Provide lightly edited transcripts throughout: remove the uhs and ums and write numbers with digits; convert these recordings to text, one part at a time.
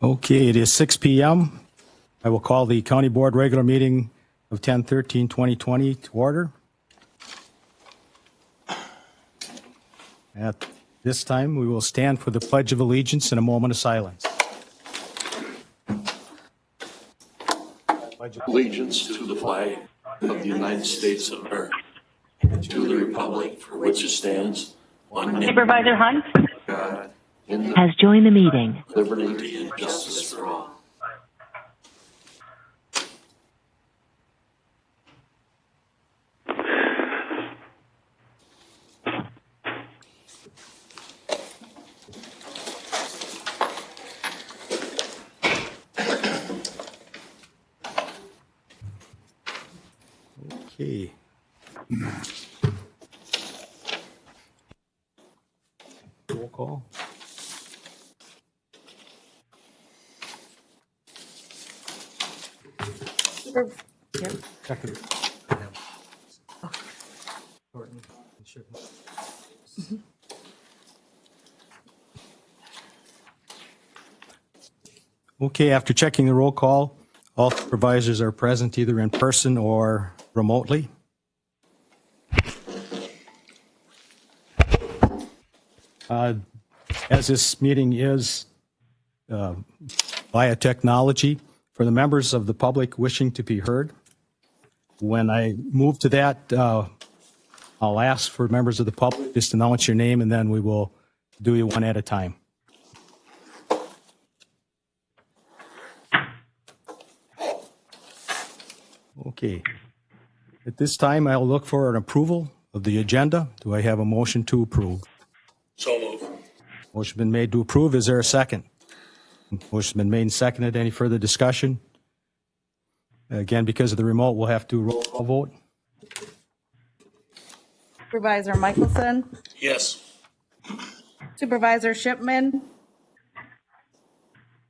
Okay, it is 6 p.m. I will call the County Board regular meeting of 10/13/2020 to order. At this time, we will stand for the Pledge of Allegiance in a moment of silence. Allegiance to the flag of the United States of America, and to the republic for which it stands, one nation, Supervisor Hunt God, in has joined the meeting. liberty and justice for all. Okay. Roll call. Second. Okay, after checking the roll call, all supervisors are present either in person or remotely. As this meeting is via technology, for the members of the public wishing to be heard, when I move to that, I'll ask for members of the public just to announce your name, and then we will do you one at a time. Okay. At this time, I'll look for an approval of the agenda. Do I have a motion to approve? So move. Motion been made to approve. Is there a second? Motion been made and seconded. Any further discussion? Again, because of the remote, we'll have to roll call vote. Supervisor Michelson, Yes. Supervisor Shipman,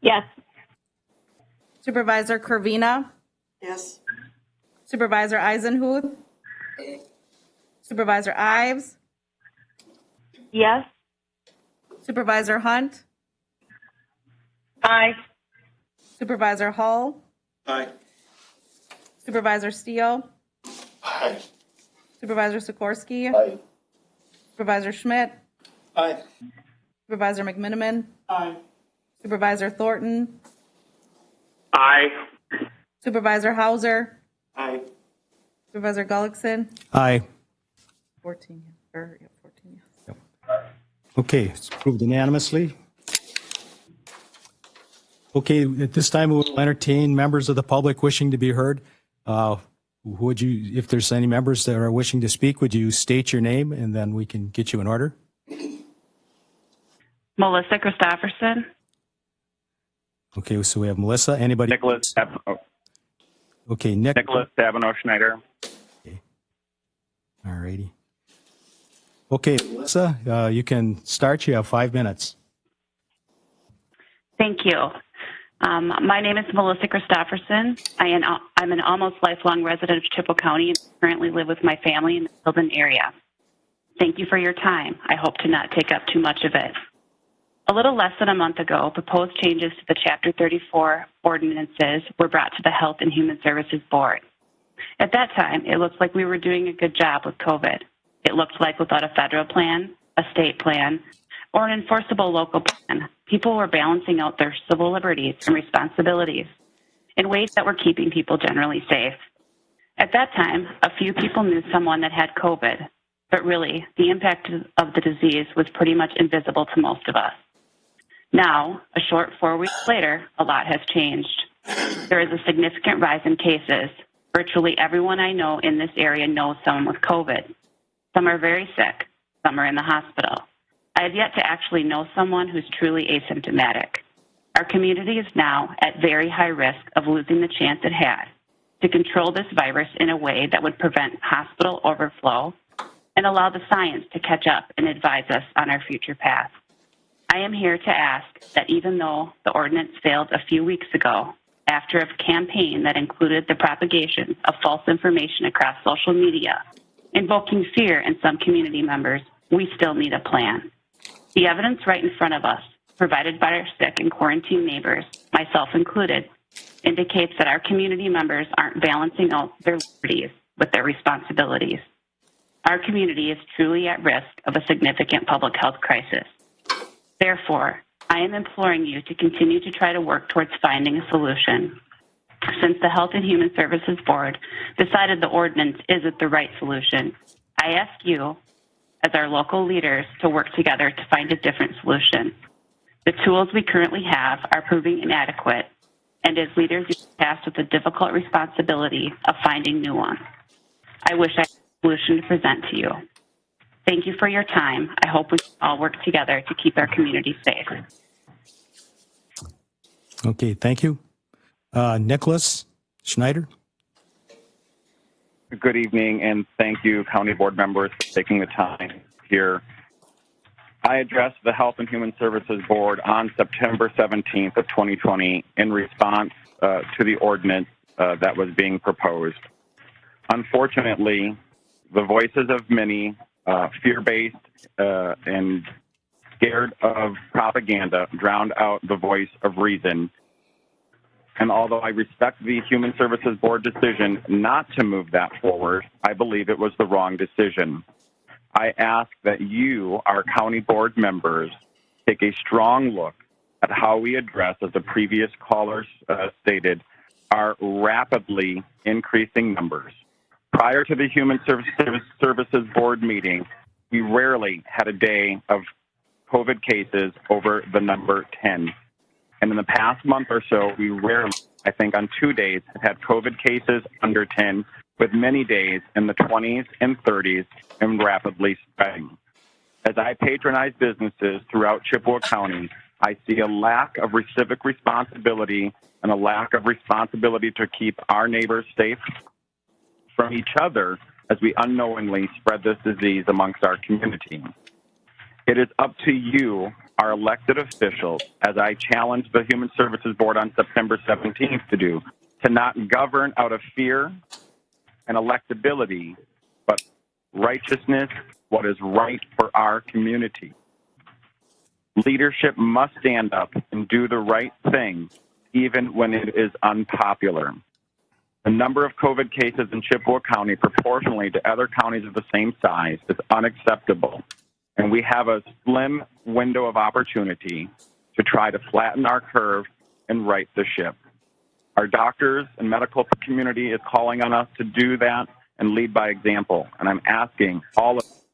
Yes. Supervisor Curvina, Yes. Supervisor Eisenhuth, Supervisor Ives, Yes. Supervisor Hunt, Aye. Supervisor Hull, Aye. Supervisor Steele, Aye. Supervisor Sikorsky, Aye. Supervisor Schmidt, Aye. Supervisor McMiniman, Aye. Supervisor Thornton, Aye. Supervisor Hauser, Aye. Supervisor Gullickson, Aye. 14, 14, yes. Okay, it's approved unanimously. Okay, at this time, we will entertain members of the public wishing to be heard. Would you, if there's any members that are wishing to speak, would you state your name and then we can get you in order? Melissa Christopherson. Okay, so we have Melissa. Anybody? Nicholas Okay, Nick. Davino Schneider. All righty. Okay, Melissa, you can start. You have 5 minutes. Thank you. My name is Melissa Christopherson. I'm an almost lifelong resident of Chippewa County and currently live with my family in the Tilden area. Thank you for your time. I hope to not take up too much of it. A little less than a month ago, proposed changes to the Chapter 34 ordinances were brought to the Health and Human Services Board. At that time, it looked like we were doing a good job with COVID. It looked like without a federal plan, a state plan, or an enforceable local plan, people were balancing out their civil liberties and responsibilities in ways that were keeping people generally safe. At that time, a few people knew someone that had COVID, but really, the impact of the disease was pretty much invisible to most of us. Now, a short 4 weeks later, a lot has changed. There is a significant rise in cases. Virtually everyone I know in this area knows someone with COVID. Some are very sick. Some are in the hospital. I have yet to actually know someone who's truly asymptomatic. Our community is now at very high risk of losing the chance it had to control this virus in a way that would prevent hospital overflow and allow the science to catch up and advise us on our future path. I am here to ask that even though the ordinance failed a few weeks ago, after a campaign that included the propagation of false information across social media, invoking fear in some community members, we still need a plan. The evidence right in front of us provided by our sick and quarantined neighbors, myself included, indicates that our community members aren't balancing out their liberties with their responsibilities. Our community is truly at risk of a significant public health crisis. Therefore, I am imploring you to continue to try to work towards finding a solution. Since the Health and Human Services Board decided the ordinance isn't the right solution, I ask you, as our local leaders, to work together to find a different solution. The tools we currently have are proving inadequate, and as leaders, you are tasked with the difficult responsibility of finding new ones. I wish I had a solution to present to you. Thank you for your time. I hope we can all work together to keep our community safe. Okay, thank you. Nicholas Schneider. Good evening, and thank you, County Board members, for taking the time here. I addressed the Health and Human Services Board on September 17th of 2020 in response to the ordinance that was being proposed. Unfortunately, the voices of many, fear-based and scared of propaganda, drowned out the voice of reason. And although I respect the Human Services Board decision not to move that forward, I believe it was the wrong decision. I ask that you, our county board members, take a strong look at how we address, as the previous caller stated, our rapidly increasing numbers. Prior to the Human Services Board meeting, we rarely had a day of COVID cases over the number 10. And in the past month or so, we rarely, I think on 2 days, have had COVID cases under 10, with many days in the 20s and 30s and rapidly spreading. As I patronize businesses throughout Chippewa County, I see a lack of civic responsibility and a lack of responsibility to keep our neighbors safe from each other as we unknowingly spread this disease amongst our community. It is up to you, our elected officials, as I challenged the Human Services Board on September 17th to do, to not govern out of fear and electability, but righteousness, what is right for our community. Leadership must stand up and do the right thing, even when it is unpopular. The number of COVID cases in Chippewa County proportionally to other counties of the same size is unacceptable. And we have a slim window of opportunity to try to flatten our curve and right the ship. Our doctors and medical community is calling on us to do that and lead by example. And I'm asking all of us,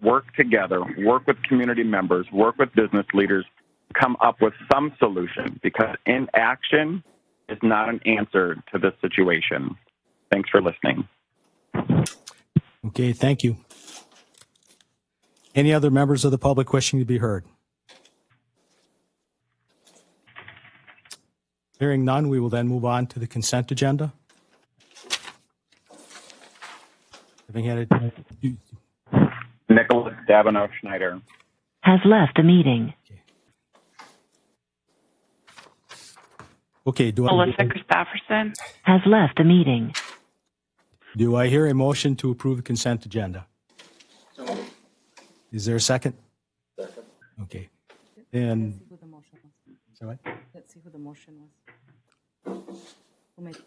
work together, work with community members, work with business leaders, come up with some solution, because inaction is not an answer to this situation. Thanks for listening. Okay, thank you. Any other members of the public wishing to be heard? Hearing none, we will then move on to the consent agenda. Having had it. Nicholas Davino Schneider. Has left the meeting. Okay, Melissa Christopherson. Has left the meeting. do I hear a motion to approve the consent agenda? Is there a second? Second. Okay. And Who the motion was. so what? Let's see who the motion was. Who made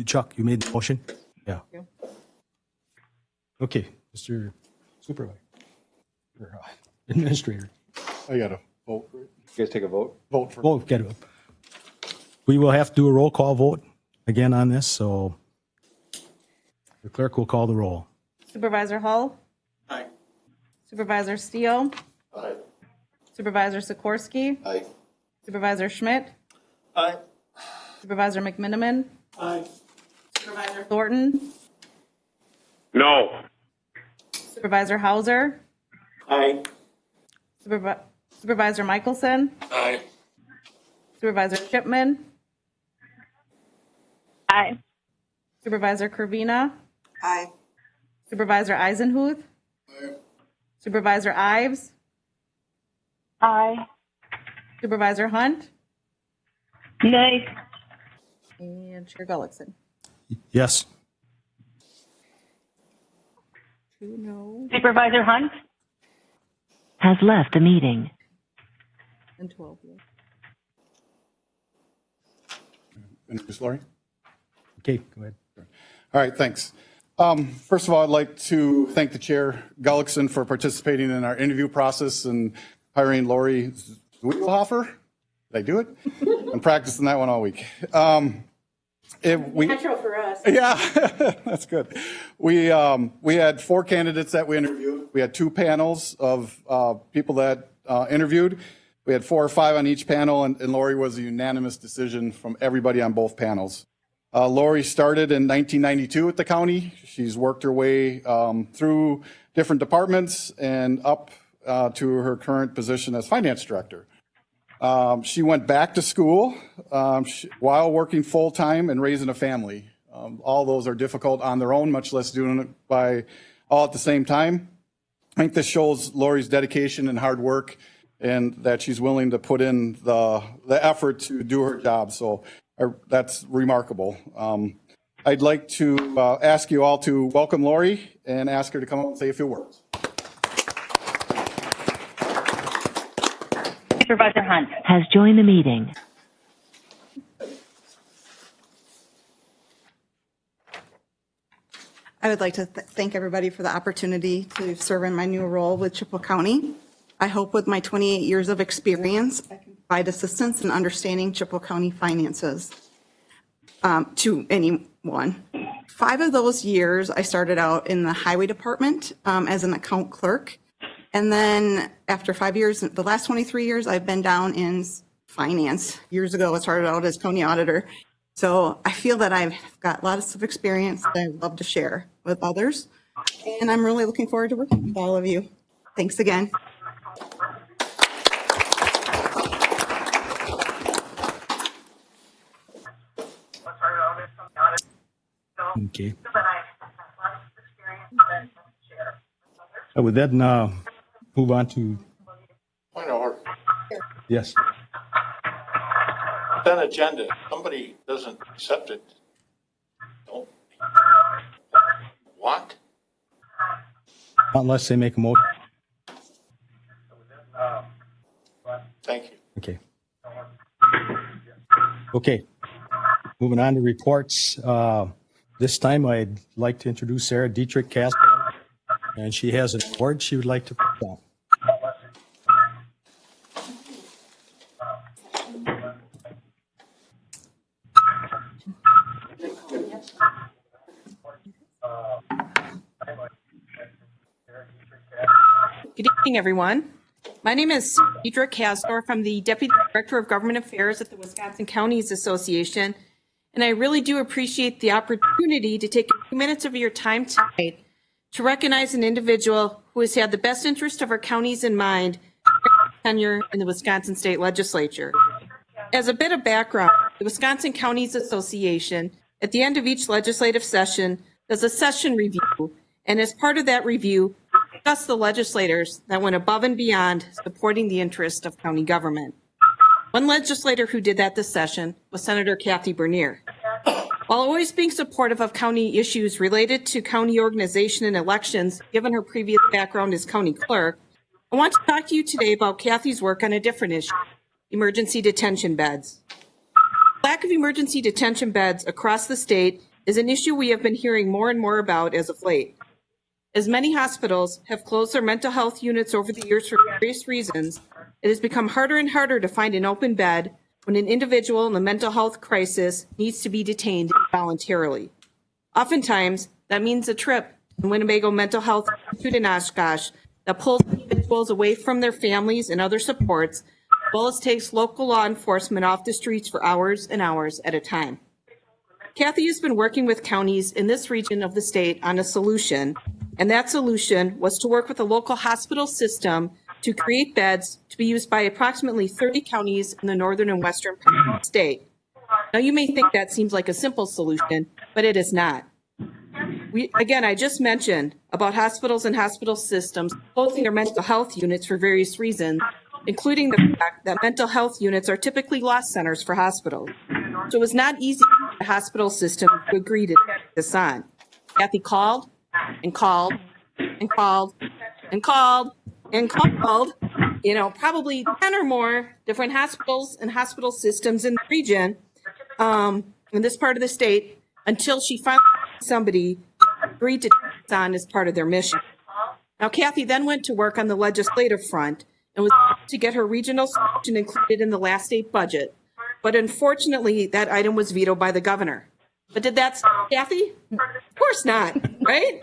Chuck, you made the motion? Yeah. you? Okay, Mr. Supervisor, or, Administrator. I got to vote for it. You guys take a vote? Vote for it. Oh, get it. We will have to do a roll call vote again on this, so the clerk will call the roll. Supervisor Hull? Aye. Supervisor Steele? Aye. Supervisor Sikorsky? Aye. Supervisor Schmidt? Aye. Supervisor McMiniman? Aye. Supervisor Thornton? No. Supervisor Hauser? Aye. Supervisor Michelson? Aye. Supervisor Shipman? Aye. Supervisor Kervina? Aye. Supervisor Eisenhuth? Aye. Supervisor Ives? Aye. Supervisor Hunt? Nay. And Chair Gullickson. Yes. 2 no. Supervisor Hunt? has left the meeting. And 12, yeah. Introduce Lori. Okay, go ahead. All right, thanks. First of all, I'd like to thank the chair, Gullickson, for participating in our interview process and hiring Lori Zwiegelhofer. Did I do it? I'm practicing that one all week. Natural for us. Yeah, that's good. We had 4 candidates that we interviewed. We had 2 panels of people that interviewed. We had 4 or 5 on each panel, and Lori was a unanimous decision from everybody on both panels. Lori started in 1992 at the county. She's worked her way through different departments and up to her current position as finance director. She went back to school while working full-time and raising a family. All those are difficult on their own, much less doing it by all at the same time. I think this shows Lori's dedication and hard work, and that she's willing to put in the effort to do her job. So that's remarkable. I'd like to ask you all to welcome Lori and ask her to come up and say a few words. Supervisor Hunt. Has joined the meeting. I would like to thank everybody for the opportunity to serve in my new role with Chippewa County. I hope with my 28 years of experience, I can provide assistance in understanding Chippewa County finances to anyone. 5 of those years, I started out in the highway department as an account clerk. And then after 5 years, the last 23 years, I've been down in finance. Years ago, I started out as county auditor. So I feel that I've got lots of experience that I'd love to share with others. And I'm really looking forward to working with all of you. Thanks again. Okay. I would then move on to, Point of order. yes. Consent agenda. If somebody doesn't accept it, don't. What? Unless they make a motion. Thank you. Okay. Okay. Moving on to reports. This time I'd like to introduce Sarah Dietrich Casper, and she has an award she would like to present. Good evening, everyone. My name is Deidre Kasdorf. I'm the Deputy Director of Government Affairs at the Wisconsin Counties Association, and I really do appreciate the opportunity to take a few minutes of your time tonight to recognize an individual who has had the best interest of our counties in mind during his tenure in the Wisconsin State Legislature. As a bit of background, the Wisconsin Counties Association, at the end of each legislative session, does a session review, and as part of that review, discuss the legislators that went above and beyond supporting the interest of county government. One legislator who did that this session was Senator Kathy Bernier. While always being supportive of county issues related to county organization and elections, given her previous background as county clerk, I want to talk to you today about Kathy's work on a different issue, emergency detention beds. Lack of emergency detention beds across the state is an issue we have been hearing more and more about as of late. As many hospitals have closed their mental health units over the years for various reasons, it has become harder and harder to find an open bed when an individual in a mental health crisis needs to be detained voluntarily. Oftentimes, that means a trip to Winnebago Mental Health Institute in Oshkosh that pulls individuals away from their families and other supports, as well as takes local law enforcement off the streets for hours and hours at a time. Kathy has been working with counties in this region of the state on a solution, and that solution was to work with the local hospital system to create beds to be used by approximately 30 counties in the northern and western part of the state. Now, you may think that seems like a simple solution, but it is not. I just mentioned about hospitals and hospital systems closing their mental health units for various reasons, including the fact that mental health units are typically loss centers for hospitals. So it was not easy for the hospital system to agree to take this on. Kathy called and called and called and called and called, probably 10 or more different hospitals and hospital systems in the region, in this part of the state, until she finally somebody agreed to take this on as part of their mission. Now, Kathy then went to work on the legislative front and was able to get her regional solution included in the last state budget. But unfortunately, that item was vetoed by the governor. But did that stop Kathy? Of course not, right?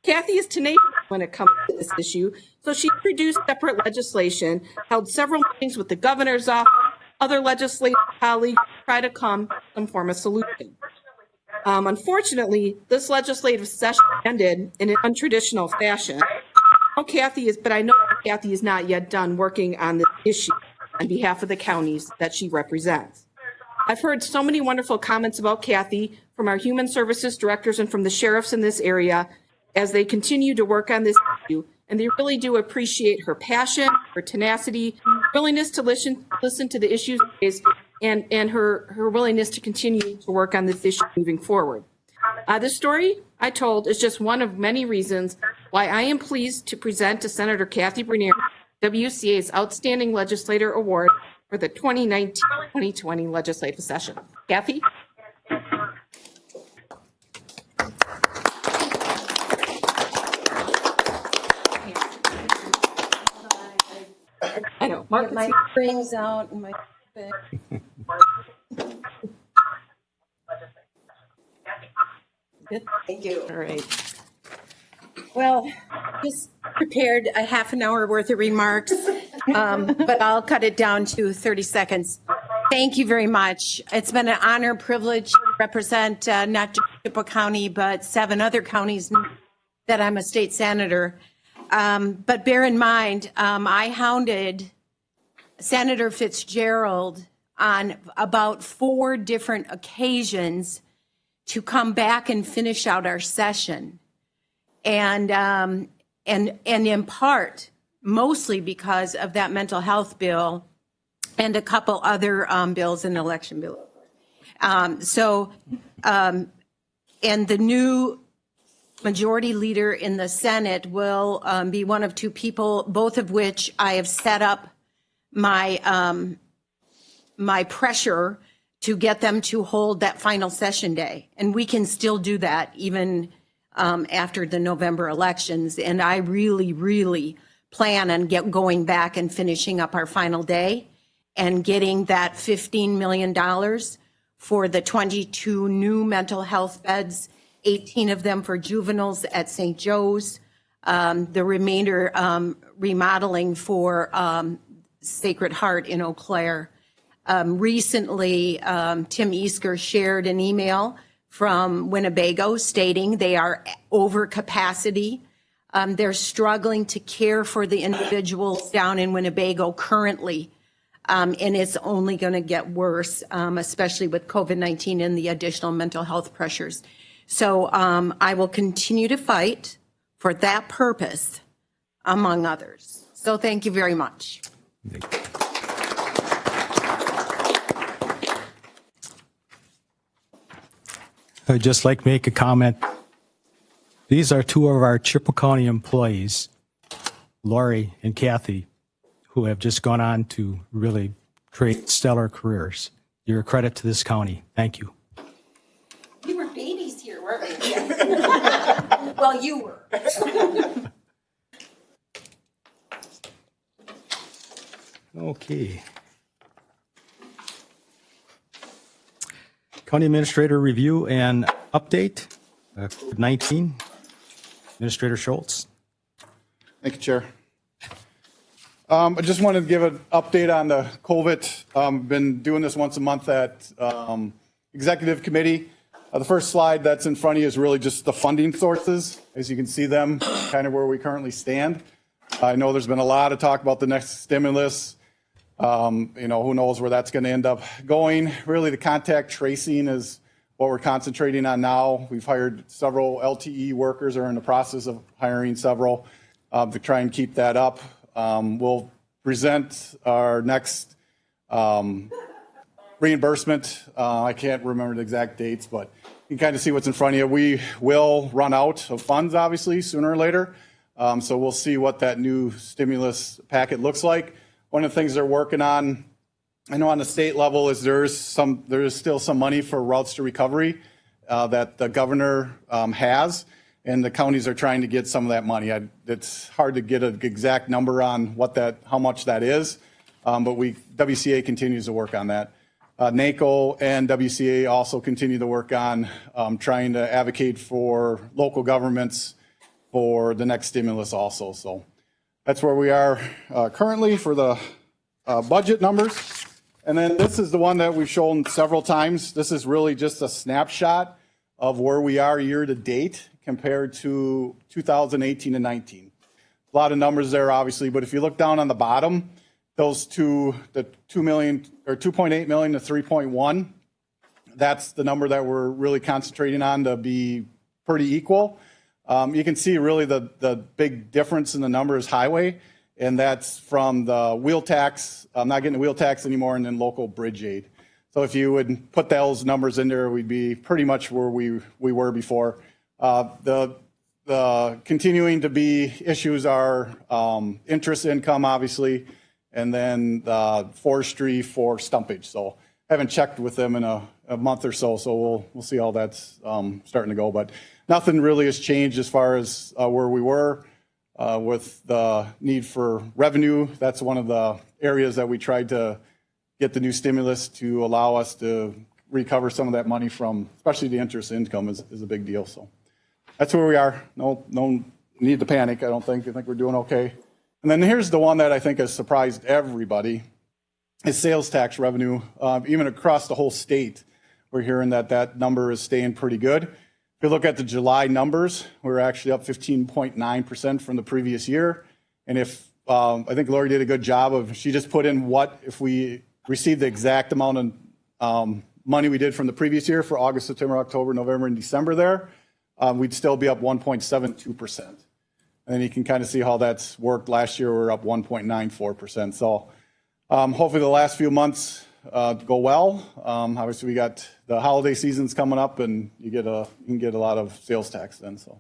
Kathy is tenacious when it comes to this issue, so she produced separate legislation, held several meetings with the governor's office, other legislative colleagues to try to come to some form of solution. Unfortunately, this legislative session ended in an untraditional fashion. I know Kathy is not yet done working on this issue on behalf of the counties that she represents. I've heard so many wonderful comments about Kathy from our human services directors and from the sheriffs in this area as they continue to work on this issue, and they really do appreciate her passion, her tenacity, willingness to listen to the issues raised, and her willingness to continue to work on this issue moving forward. This story I told is just one of many reasons why I am pleased to present to Senator Kathy Bernier WCA's Outstanding Legislator Award for the 2019-2020 legislative session. Kathy? I know. Get my strings out and my. Thank you. All right. Well, just prepared a half an hour worth of remarks, but I'll cut it down to 30 seconds. Thank you very much. It's been an honor, privilege to represent not just Chippewa County, but 7 other counties that I'm a state senator. But bear in mind, I hounded Senator Fitzgerald on about 4 different occasions to come back and finish out our session. And in part, mostly because of that mental health bill and a couple other bills, an election bill. And the new majority leader in the Senate will be one of 2 people, both of which I have set up my my pressure to get them to hold that final session day. And we can still do that even after the November elections. And I really, really plan on going back and finishing up our final day and getting that $15 million for the 22 new mental health beds, 18 of them for juveniles at St. Joe's, the remainder remodeling for Sacred Heart in Eau Claire. Recently, Tim Easker shared an email from Winnebago stating they are over capacity. They're struggling to care for the individuals down in Winnebago currently, and it's only going to get worse, especially with COVID-19 and the additional mental health pressures. So I will continue to fight for that purpose, among others. So thank you very much. I'd just like to make a comment. These are 2 of our Chippewa County employees, Lori and Kathy, who have just gone on to really create stellar careers. You're a credit to this county. Thank you. We were babies here, weren't we? Well, you were. Okay. County Administrator review and update, COVID-19. Administrator Schultz. Thank you, Chair. I just wanted to give an update on the COVID. Been doing this once a month at Executive Committee. The first slide that's in front of you is really just the funding sources. As you can see them, kind of where we currently stand. I know there's been a lot of talk about the next stimulus. Who knows where that's going to end up going. Really, the contact tracing is what we're concentrating on now. We've hired several LTE workers, or in the process of hiring several, to try and keep that up. We'll present our next reimbursement. I can't remember the exact dates, but you can kind of see what's in front of you. We will run out of funds, obviously, sooner or later. So we'll see what that new stimulus packet looks like. One of the things they're working on, I know on the state level, is there is still some money for routes to recovery that the governor has, and the counties are trying to get some of that money. It's hard to get an exact number on how much that is, but WCA continues to work on that. NACO and WCA also continue to work on trying to advocate for local governments for the next stimulus also. So that's where we are currently for the budget numbers. And then this is the one that we've shown several times. This is really just a snapshot of where we are year to date compared to 2018 and 19. A lot of numbers there, obviously, but if you look down on the bottom, those two, the 2 million or 2.8 million to 3.1, that's the number that we're really concentrating on to be pretty equal. You can see really the big difference in the number is highway, and that's from the wheel tax. I'm not getting the wheel tax anymore, and then local bridge aid. So if you would put those numbers in there, we'd be pretty much where we were before. The continuing to be issues are interest income, obviously, and then forestry for stumpage. So I haven't checked with them in a month or so, so we'll see how that's starting to go. But nothing really has changed as far as where we were with the need for revenue. That's one of the areas that we tried to get the new stimulus to allow us to recover some of that money from, especially the interest income is a big deal. So that's where we are. No need to panic, I don't think. I think we're doing okay. And then here's the one that I think has surprised everybody, is sales tax revenue. Even across the whole state, we're hearing that number is staying pretty good. If you look at the July numbers, we're actually up 15.9% from the previous year. And if I think Lori did a good job of, she just put in what if we received the exact amount of money we did from the previous year for August, September, October, November, and December there, we'd still be up 1.72%. And then you can kind of see how that's worked. Last year, we were up 1.94%. So hopefully the last few months go well. Obviously, we got the holiday seasons coming up, and you can get a lot of sales tax then. So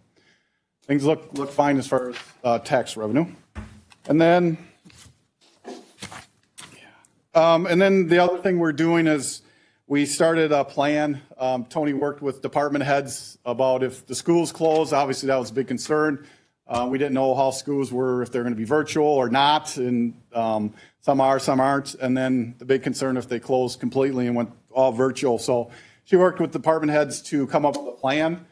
things look fine as far as tax revenue. And then the other thing we're doing is we started a plan. Tony worked with department heads about if the schools closed. Obviously, that was a big concern. We didn't know how schools were, if they're going to be virtual or not, and some are, some aren't. And then the big concern if they closed completely and went all virtual. So she worked with department heads to come up with a plan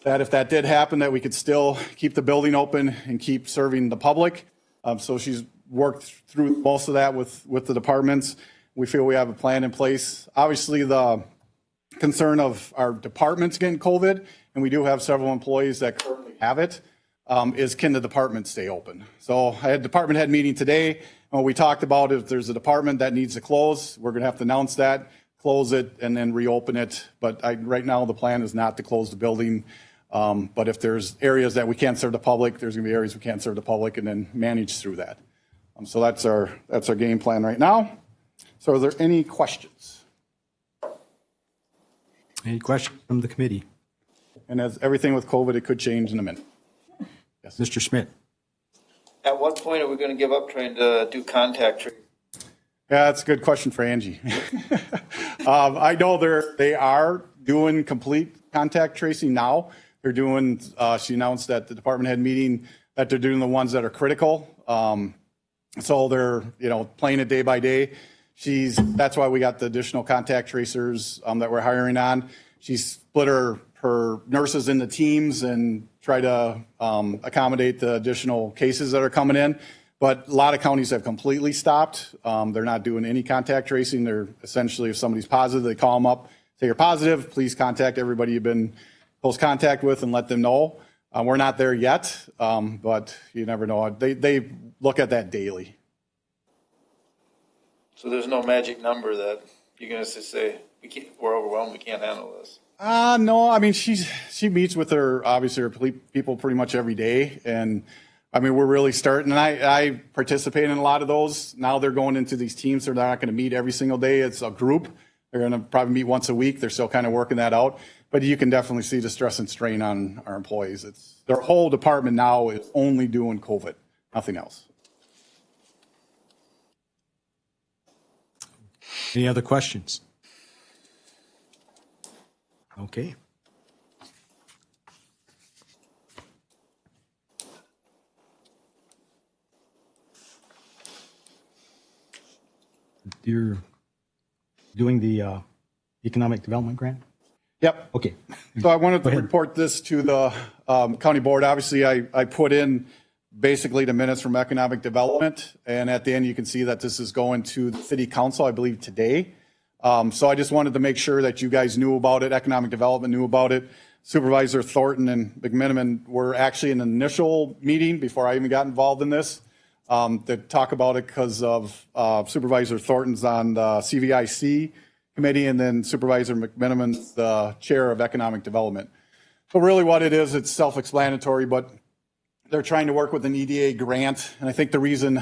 that if that did happen, that we could still keep the building open and keep serving the public. So she's worked through most of that with the departments. We feel we have a plan in place. Obviously, the concern of our departments getting COVID, and we do have several employees that currently have it, is can the department stay open? So I had a department head meeting today, and we talked about if there's a department that needs to close, we're going to have to announce that, close it, and then reopen it. But right now, the plan is not to close the building. But if there's areas that we can't serve the public, there's going to be areas we can't serve the public, and then manage through that. So that's our game plan right now. So are there any questions? Any questions from the committee? And as everything with COVID, it could change in a minute. Yes. Mr. Schmidt. At what point are we going to give up trying to do contact tracing? Yeah, that's a good question for Angie. I know they are doing complete contact tracing now. They're doing, she announced at the department head meeting that they're doing the ones that are critical. So they're, playing it day by day. That's why we got the additional contact tracers that we're hiring on. She's split her nurses into teams and try to accommodate the additional cases that are coming in. But a lot of counties have completely stopped. They're not doing any contact tracing. They're essentially, if somebody's positive, they call them up, say you're positive, please contact everybody you've been close contact with and let them know. We're not there yet, but you never know. They look at that daily. So there's no magic number that you're going to say, we're overwhelmed, we can't handle this. No, I mean, she meets with her people pretty much every day. And I mean, we're really starting, and I participate in a lot of those. Now they're going into these teams, so they're not going to meet every single day. It's a group. They're going to probably meet once a week. They're still kind of working that out. but you can definitely see the stress and strain on our employees. Their whole department now is only doing COVID, nothing else. Any other questions? Okay. You're doing the economic development grant? Yep. Okay. So I wanted to ahead. report this to the county board. Obviously, I put in basically the minutes from economic development, and at the end, you can see that this is going to the city council, I believe, today. So I just wanted to make sure that you guys knew about it, economic development knew about it. Supervisor Thornton and McMiniman were actually in an initial meeting before I even got involved in this to talk about it because of Supervisor Thornton's on the CVIC committee, and then Supervisor McMiniman's the chair of economic development. So really what it is, it's self-explanatory, but they're trying to work with an EDA grant. And I think the reason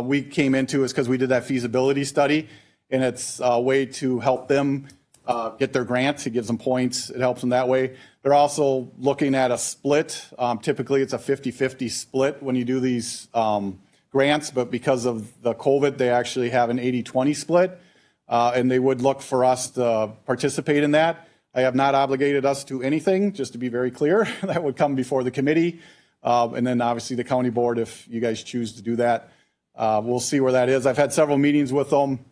we came into is because we did that feasibility study, and it's a way to help them get their grants. It gives them points. It helps them that way. They're also looking at a split. Typically, it's a 50-50 split when you do these grants, but because of the COVID, they actually have an 80-20 split, and they would look for us to participate in that. I have not obligated us to anything, just to be very clear. That would come before the committee, and then obviously the county board if you guys choose to do that. We'll see where that is. I've had several meetings with them,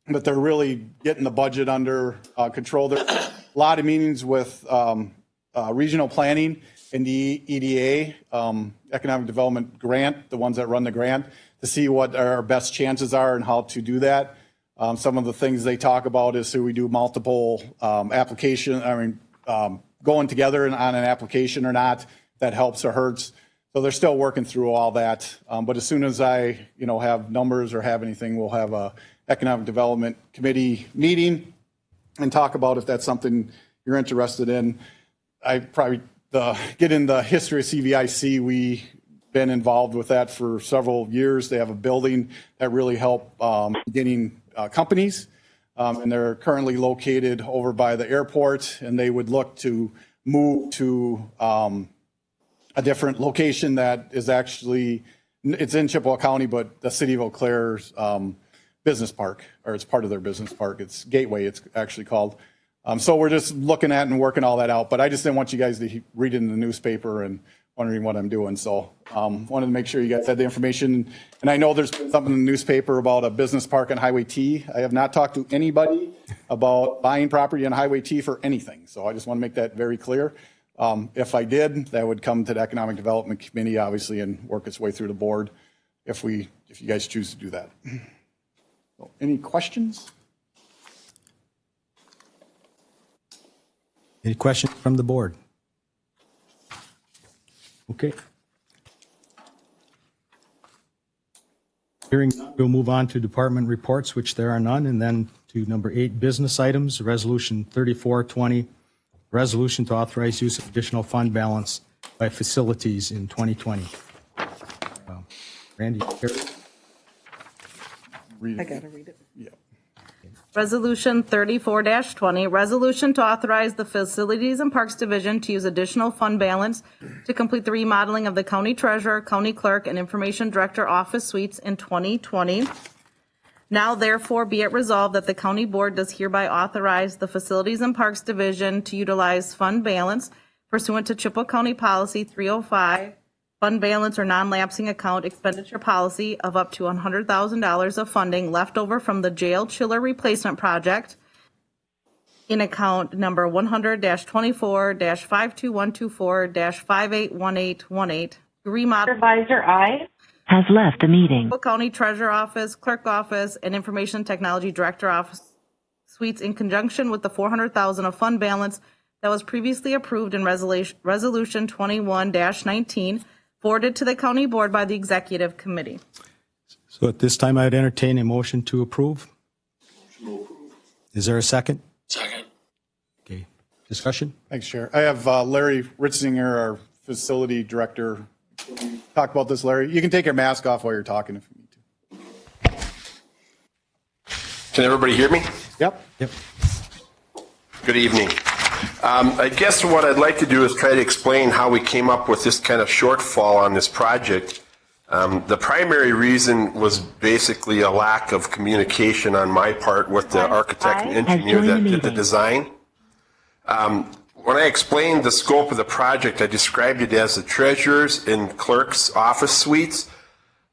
but they're really getting the budget under control. There's a lot of meetings with regional planning and the EDA, Economic Development Grant, the ones that run the grant, to see what our best chances are and how to do that. Some of the things they talk about is, so we do multiple going together on an application or not, that helps or hurts. So they're still working through all that. But as soon as I, have numbers or have anything, we'll have a Economic Development Committee meeting and talk about if that's something you're interested in. I probably get in the history of CVIC. We've been involved with that for several years. They have a building that really helped getting companies, and they're currently located over by the airport, and they would look to move to a different location that is actually, it's in Chippewa County, but the city of Eau Claire's business park, or it's part of their business park. It's Gateway, it's actually called. So we're just looking at and working all that out, but I just didn't want you guys to read it in the newspaper and wondering what I'm doing. So wanted to make sure you guys had the information. And I know there's been something in the newspaper about a business park on Highway T. I have not talked to anybody about buying property on Highway T for anything. So I just want to make that very clear. If I did, that would come to the Economic Development Committee, obviously, and work its way through the board if you guys choose to do that. So, any questions? Any questions from the board? Okay. Hearing none, we'll move on to department reports, which there are none, and then to number 8, business items, Resolution 3420, resolution to authorize use of additional fund balance by facilities in 2020. Randy, I gotta read it. Yeah. Resolution 34-20, resolution to authorize the Facilities and Parks Division to use additional fund balance to complete the remodeling of the county treasurer, county clerk, and information director office suites in 2020. Now therefore be it resolved that the county board does hereby authorize the Facilities and Parks Division to utilize fund balance pursuant to Chippewa County Policy 305, fund balance or non-lapsing account expenditure policy of up to $100,000 of funding left over from the jail chiller replacement project in account number 100-24-52124-581818. Remodel Supervisor, aye. Has left the meeting. Chippewa County Treasurer Office, Clerk Office, and Information Technology Director Office suites in conjunction with the $400,000 of fund balance that was previously approved in Resolution 21-19, forwarded to the County Board by the Executive Committee. so at this time, I'd entertain a motion to approve. Is there a second? Second. Okay. Discussion? Thanks, Chair. I have Larry Ritzinger, our facility director. Talk about this, Larry. You can take your mask off while you're talking if you need to. Can everybody hear me? Yep. Yep. Good evening. I guess what I'd like to do is try to explain how we came up with this kind of shortfall on this project. The primary reason was basically a lack of communication on my part with the architect and engineer that did the design. When I explained the scope of the project, I described it as the treasurer's and clerk's office suites.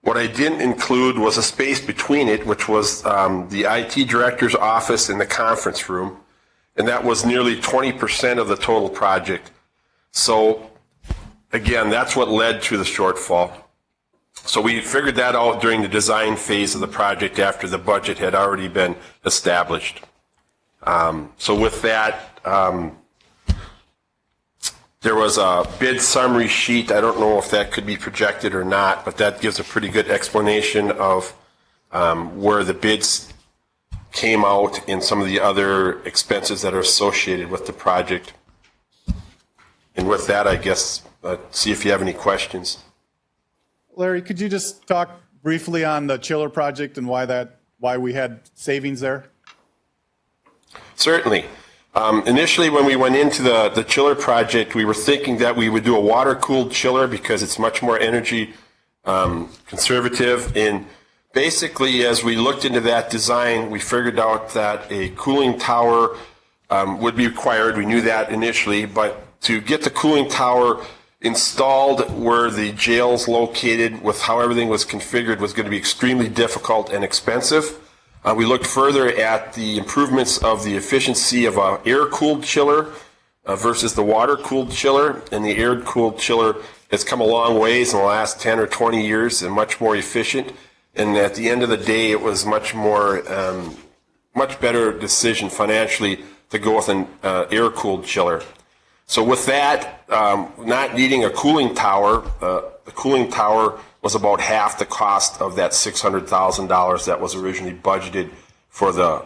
What I didn't include was a space between it, which was the IT director's office and the conference room. And that was nearly 20% of the total project. So, again, that's what led to the shortfall. So we figured that out during the design phase of the project after the budget had already been established. So with that, there was a bid summary sheet. I don't know if that could be projected or not, but that gives a pretty good explanation of where the bids came out and some of the other expenses that are associated with the project. And with that, I guess, see if you have any questions. Larry, could you just talk briefly on the chiller project and why we had savings there? Certainly. Initially, when we went into the chiller project, we were thinking that we would do a water-cooled chiller because it's much more energy conservative. And basically, as we looked into that design, we figured out that a cooling tower would be required. We knew that initially, but to get the cooling tower installed where the jail's located with how everything was configured was going to be extremely difficult and expensive. We looked further at the improvements of the efficiency of an air-cooled chiller versus the water-cooled chiller, and the air-cooled chiller has come a long ways in the last 10 or 20 years and much more efficient. And at the end of the day, it was much better decision financially to go with an air-cooled chiller. So with that, not needing a cooling tower, the cooling tower was about half the cost of that $600,000 that was originally budgeted for the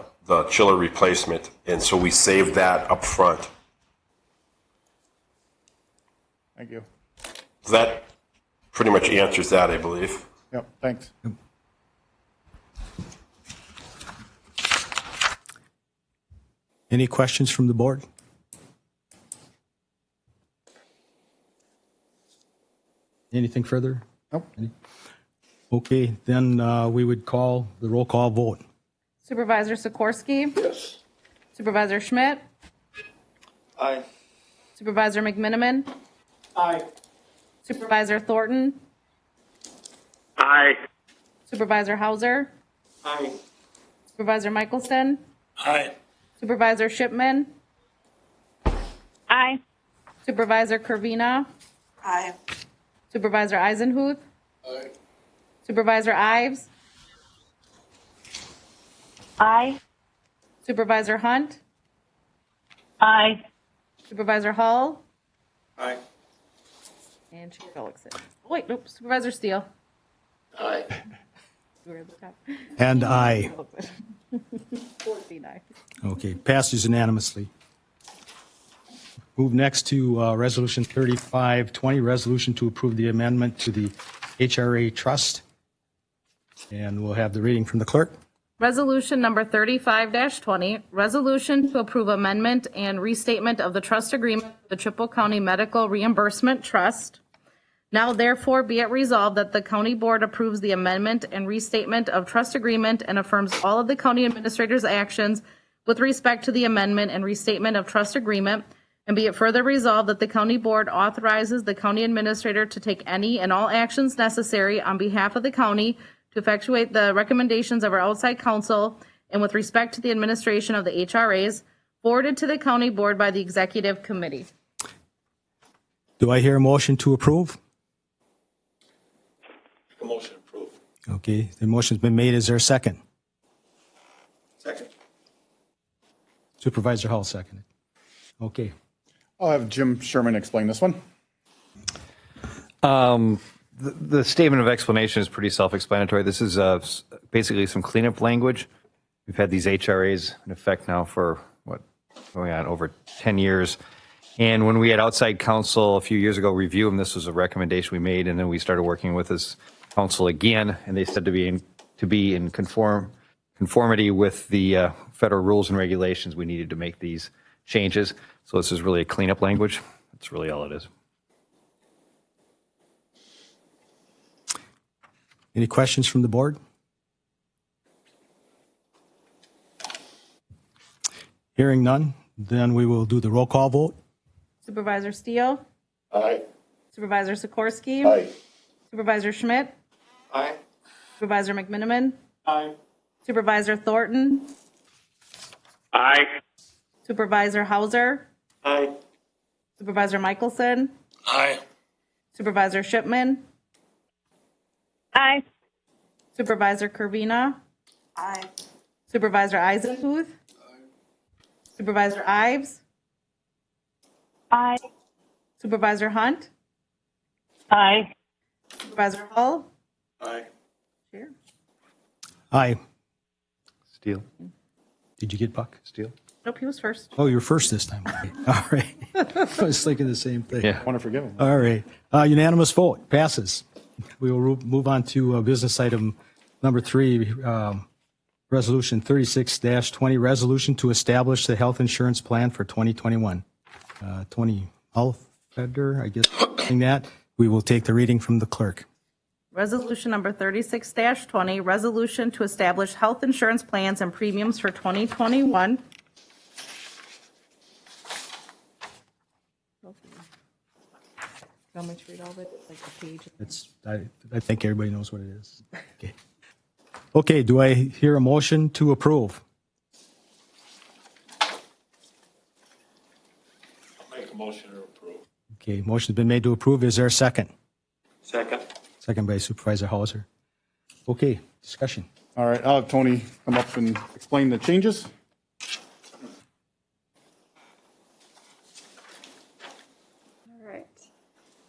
chiller replacement. And so we saved that up front. Thank you. So that pretty much answers that, I believe. Yep, thanks. Any questions from the board? Anything further? Nope. Okay, then we would call the roll call vote. Supervisor Sikorsky? Yes. Supervisor Schmidt? Aye. Supervisor McMiniman? Aye. Supervisor Thornton? Aye. Supervisor Hauser? Aye. Supervisor Michelson? Aye. Supervisor Shipman? Aye. Supervisor Kervina? Aye. Supervisor Eisenhuth? Aye. Supervisor Ives? Aye. Supervisor Hunt? Aye. Supervisor Hull? Aye. And Chair Gullickson. Oh, wait, nope, Supervisor Steele. Aye. We're at the top. And aye. 14 ayes. Okay, passes unanimously. Move next to Resolution 3520, resolution to approve the amendment to the HRA Trust. And we'll have the reading from the clerk. Resolution number 35-20, resolution to approve amendment and restatement of the trust agreement with the Chippewa County Medical Reimbursement Trust. Now therefore be it resolved that the county board approves the amendment and restatement of trust agreement and affirms all of the county administrator's actions with respect to the amendment and restatement of trust agreement. And be it further resolved that the county board authorizes the county administrator to take any and all actions necessary on behalf of the county to effectuate the recommendations of our outside counsel and with respect to the administration of the HRAs forwarded to the county board by the executive committee. Do I hear a motion to approve? The motion approved. Okay, the motion's been made. Is there a second? Second. Supervisor Hall seconded. Okay. I'll have Jim Sherman explain this one. The statement of explanation is pretty self-explanatory. This is basically some cleanup language. We've had these HRAs in effect now for, going on over 10 years. And when we had outside counsel a few years ago review them, this was a recommendation we made, and then we started working with this counsel again, and they said to be in conformity with the federal rules and regulations, we needed to make these changes. So this is really a cleanup language. That's really all it is. Any questions from the board? Hearing none, then we will do the roll call vote. Supervisor Steele? Aye. Supervisor Sikorsky? Aye. Supervisor Schmidt? Aye. Supervisor McMiniman? Aye. Supervisor Thornton? Aye. Supervisor Hauser? Aye. Supervisor Michelson? Aye. Supervisor Shipman? Aye. Supervisor Kervina? Aye. Supervisor Eisenhuth? Supervisor Ives? Aye. Supervisor Hunt? Aye. Supervisor Hull? Aye. Chair. Aye. Steele. Did you get Buck? Steele. Nope, he was first. Oh, you're first this time. Okay. All right. I was thinking the same thing. Yeah. I want to forgive him. All right. Unanimous vote. Passes. We will move on to business item number 3, Resolution 36-20, resolution to establish the health insurance plan for 2021. Tony Alfeder, I guess, saying that. We will take the reading from the clerk. Resolution number 36-20, resolution to establish health insurance plans and premiums for 2021. Want me to read all of it? Like the page. I think everybody knows what it is. Okay. Okay, do I hear a motion to approve? Make a motion to approve. Okay, motion's been made to approve. Is there a second? Second. Second by Supervisor Hauser. Okay, discussion. All right, I'll have Tony come up and explain the changes.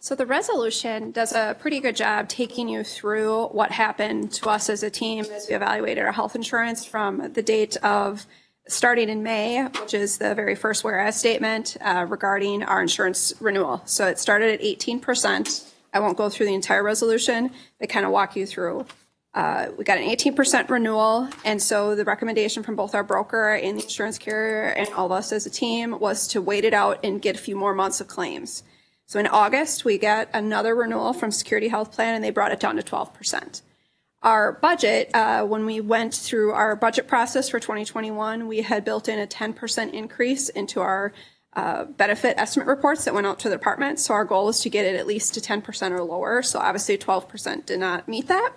So the resolution does a pretty good job taking you through what happened to us as a team as we evaluated our health insurance from the date of starting in May, which is the very first whereas statement regarding our insurance renewal. So it started at 18%. I won't go through the entire resolution, but kind of walk you through. We got an 18% renewal, and so the recommendation from both our broker and the insurance carrier and all of us as a team was to wait it out and get a few more months of claims. So in August, we got another renewal from Security Health Plan, and they brought it down to 12%. Our budget, when we went through our budget process for 2021, we had built in a 10% increase into our benefit estimate reports that went out to the department. So our goal was to get it at least to 10% or lower. So obviously 12% did not meet that.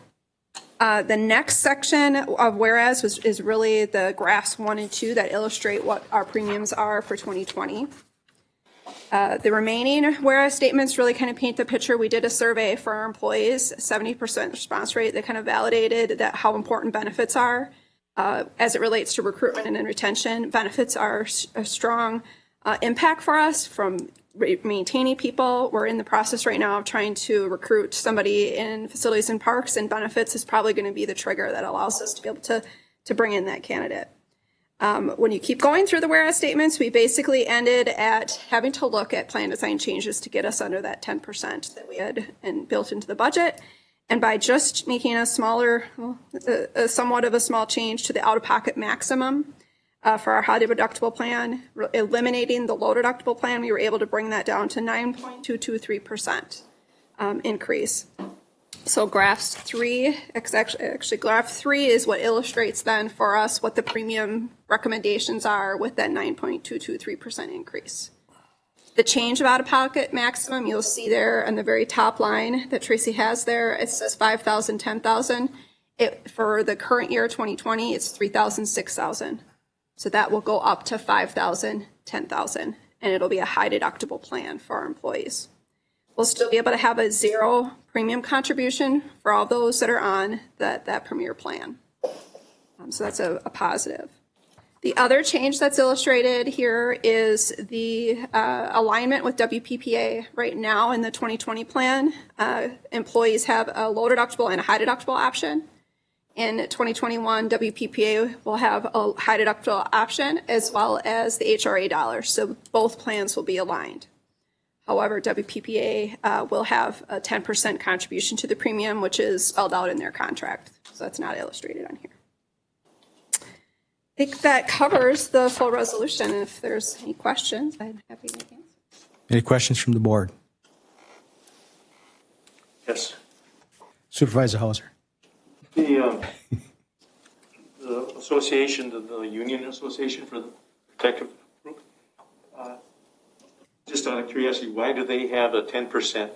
The next section of whereas is really the graphs 1 and 2 that illustrate what our premiums are for 2020. The remaining whereas statements really kind of paint the picture. We did a survey for our employees, 70% response rate that kind of validated that how important benefits are as it relates to recruitment and retention. Benefits are a strong impact for us from maintaining people. We're in the process right now of trying to recruit somebody in facilities and parks, and benefits is probably going to be the trigger that allows us to be able to bring in that candidate. When you keep going through the whereas statements, we basically ended at having to look at plan design changes to get us under that 10% that we had and built into the budget. And by just making a smaller, somewhat of a small change to the out-of-pocket maximum for our high deductible plan, eliminating the low deductible plan, we were able to bring that down to 9.223% increase. So graph 3 is what illustrates then for us what the premium recommendations are with that 9.223% increase. The change of out-of-pocket maximum, you'll see there on the very top line that Tracy has there, it says 5,000, 10,000. For the current year, 2020, it's 3,000, 6,000. So that will go up to 5,000, 10,000, and it'll be a high deductible plan for our employees. We'll still be able to have a zero premium contribution for all those that are on that Premier plan. So that's a positive. The other change that's illustrated here is the alignment with WPPA. Right now in the 2020 plan, employees have a low deductible and a high deductible option. In 2021, WPPA will have a high deductible option as well as the HRA dollars. So both plans will be aligned. However, WPPA will have a 10% contribution to the premium, which is spelled out in their contract. So that's not illustrated on here. I think that covers the full resolution. If there's any questions, I'm happy to answer. Any questions from the board? Yes. Supervisor Hauser. The association, the union association for the protective group, just out of curiosity, why do they have a 10%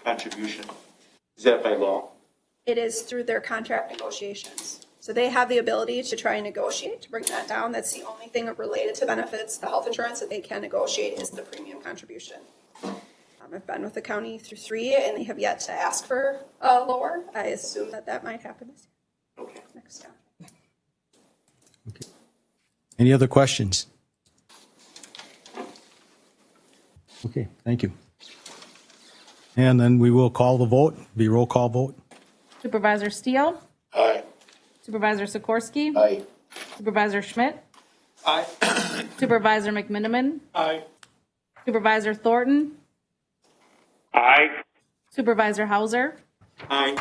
contribution? Is that by law? It is through their contract negotiations. So they have the ability to try and negotiate to bring that down. That's the only thing related to benefits, the health insurance that they can negotiate is the premium contribution. I've been with the county through 3 and they have yet to ask for lower. I assume that might happen this year. Okay. Next time. Okay. Any other questions? Okay, thank you. And then we will call the vote, be roll call vote. Supervisor Steele? Aye. Supervisor Sikorsky? Aye. Supervisor Schmidt? Aye. Supervisor McMiniman? Aye. Supervisor Thornton? Aye. Supervisor Hauser? Aye.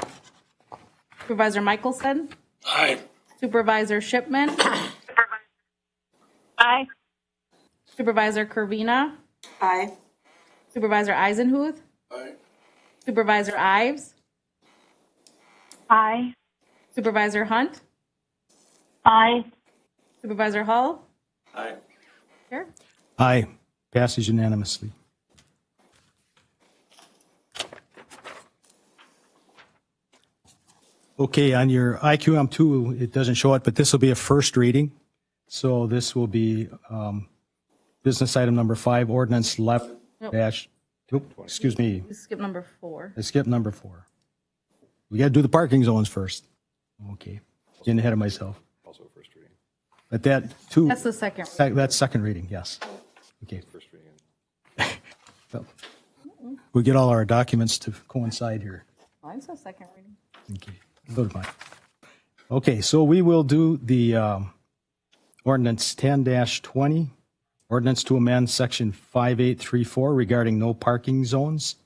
Supervisor Michelson? Aye. Supervisor Shipman? Aye. Supervisor Kervina? Aye. Supervisor Eisenhuth? Aye. Supervisor Ives? Aye. Supervisor Hunt? Aye. Supervisor Hull? Aye. Chair? Aye, passes unanimously. Okay, on your IQM2, it doesn't show it, but this will be a first reading. So this will be business item number 5, ordinance 11 dash, excuse me, Skip number 4. I skipped number 4. We got to do the parking zones first. Okay, getting ahead of myself. Also first reading. But that too. That's the second. That's second reading, yes. Okay. First reading. Well, we get all our documents to coincide here. Mine says second reading. Okay, go to mine. Okay, so we will do the ordinance 10-20, ordinance to amend section 5834 regarding no parking zones.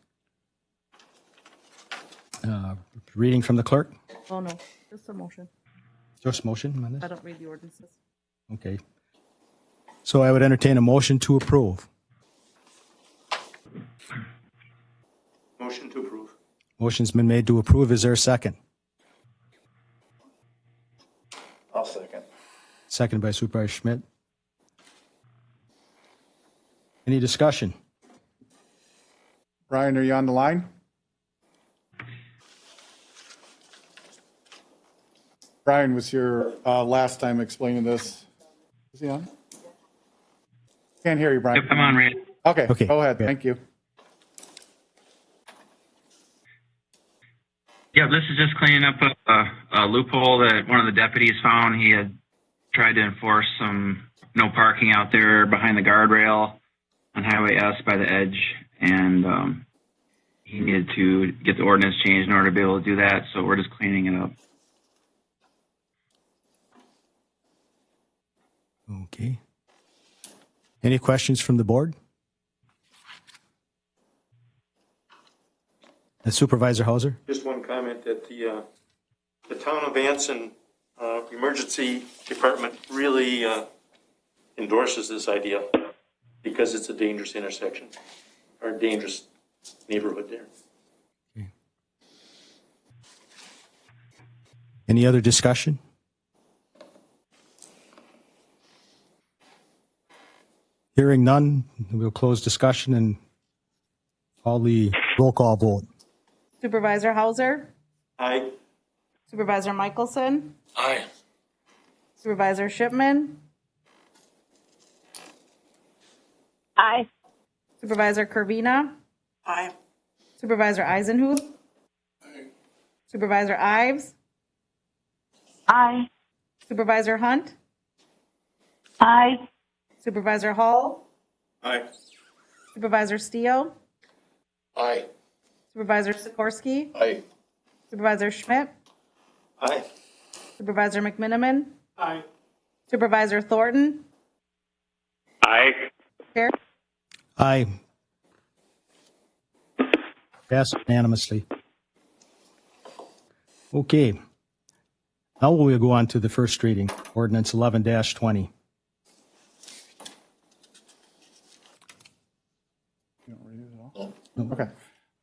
Reading from the clerk. Oh, no, just a motion. Just motion on I this? don't read the ordinances. Okay. So I would entertain a motion to approve. Motion to approve. Motion's been made to approve. Is there a second? I'll second. Seconded by Supervisor Schmidt. Any discussion? Brian, are you on the line? Brian was here last time explaining this. Is he on? Can't hear you, Brian. Yep, I'm on, Randy. Okay, go ahead. Thank you. Yeah, this is just cleaning up a loophole that one of the deputies found. He had tried to enforce some no parking out there behind the guardrail on Highway S by the edge, and he needed to get the ordinance changed in order to be able to do that, so we're just cleaning it up. Okay. Any questions from the board? Supervisor Hauser? Just one comment that the town of Anson emergency department really endorses this idea because it's a dangerous intersection or a dangerous neighborhood there. Okay. Any other discussion? Hearing none, we'll close discussion and call the roll call vote. Supervisor Hauser? Aye. Supervisor Michelson? Aye. Supervisor Shipman? Aye. Supervisor Kervina? Aye. Supervisor Eisenhuth? Aye. Supervisor Ives? Aye. Supervisor Hunt? Aye. Supervisor Hall? Aye. Supervisor Steele? Aye. Supervisor Sikorsky? Aye. Supervisor Schmidt? Aye. Supervisor McMiniman? Aye. Supervisor Thornton? Aye. Chair? Aye. Passed unanimously. Okay. Now we'll go on to the first reading, ordinance 11-20. Okay,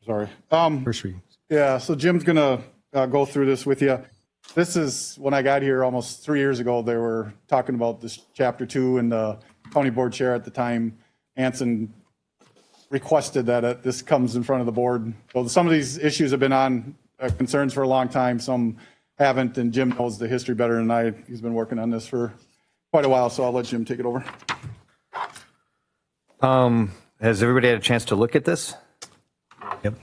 sorry. First reading. Yeah, so Jim's going to go through this with you. This is, when I got here almost 3 years ago, they were talking about this chapter 2, and the county board chair at the time, Anson, requested that this comes in front of the board. So some of these issues have been on concerns for a long time, some haven't, and Jim knows the history better than I. He's been working on this for quite a while, so I'll let Jim take it over. Has everybody had a chance to look at this? Yep.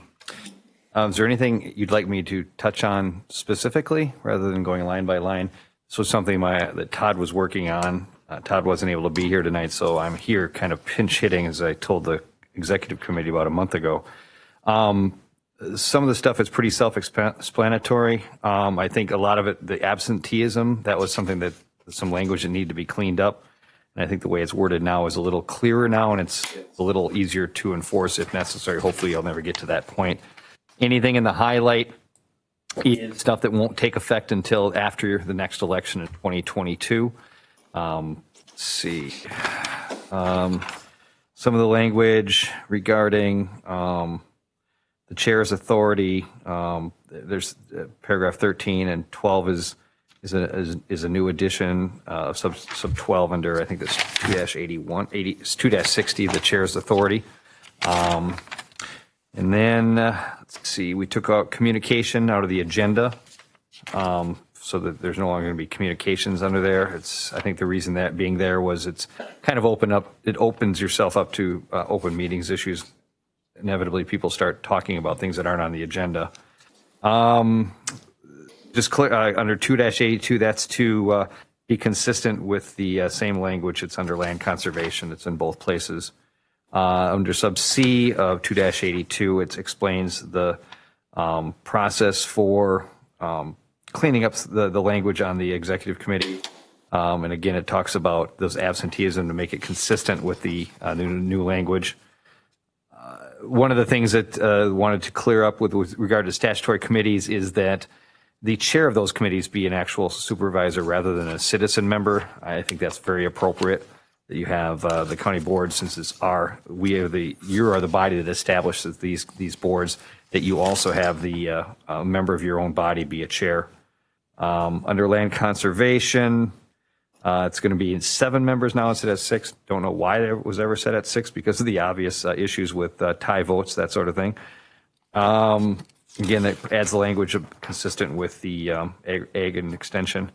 Is there anything you'd like me to touch on specifically rather than going line by line? This was something that Todd was working on. Todd wasn't able to be here tonight, so I'm here kind of pinch hitting, as I told the executive committee about a month ago. Some of the stuff is pretty self-explanatory. I think a lot of it, the absenteeism, that was something that some language that needed to be cleaned up. And I think the way it's worded now is a little clearer now, and it's a little easier to enforce if necessary. Hopefully, I'll never get to that point. Anything in the highlight is stuff that won't take effect until after the next election in 2022. Let's see. Some of the language regarding the chair's authority, there's paragraph 13 and 12 is a new addition of sub 12 under, I think that's 2-60, the chair's authority. And then, let's see, we took out communication out of the agenda, so that there's no longer going to be communications under there. I think the reason that being there was it's kind of it opens yourself up to open meetings issues. Inevitably, people start talking about things that aren't on the agenda. Just clear, under 2-82, that's to be consistent with the same language. It's under land conservation. It's in both places. Under sub C of 2-82, it explains the process for cleaning up the language on the executive committee. And again, it talks about those absenteeism to make it consistent with the new language. One of the things that wanted to clear up with regard to statutory committees is that the chair of those committees be an actual supervisor rather than a citizen member. I think that's very appropriate that you have the county board, since you are the body that establishes these boards, that you also have the member of your own body be a chair. Under land conservation, it's going to be 7 members now instead of 6. Don't know why it was ever set at 6, because of the obvious issues with tie votes, that sort of thing. Again, that adds the language consistent with the ag and extension.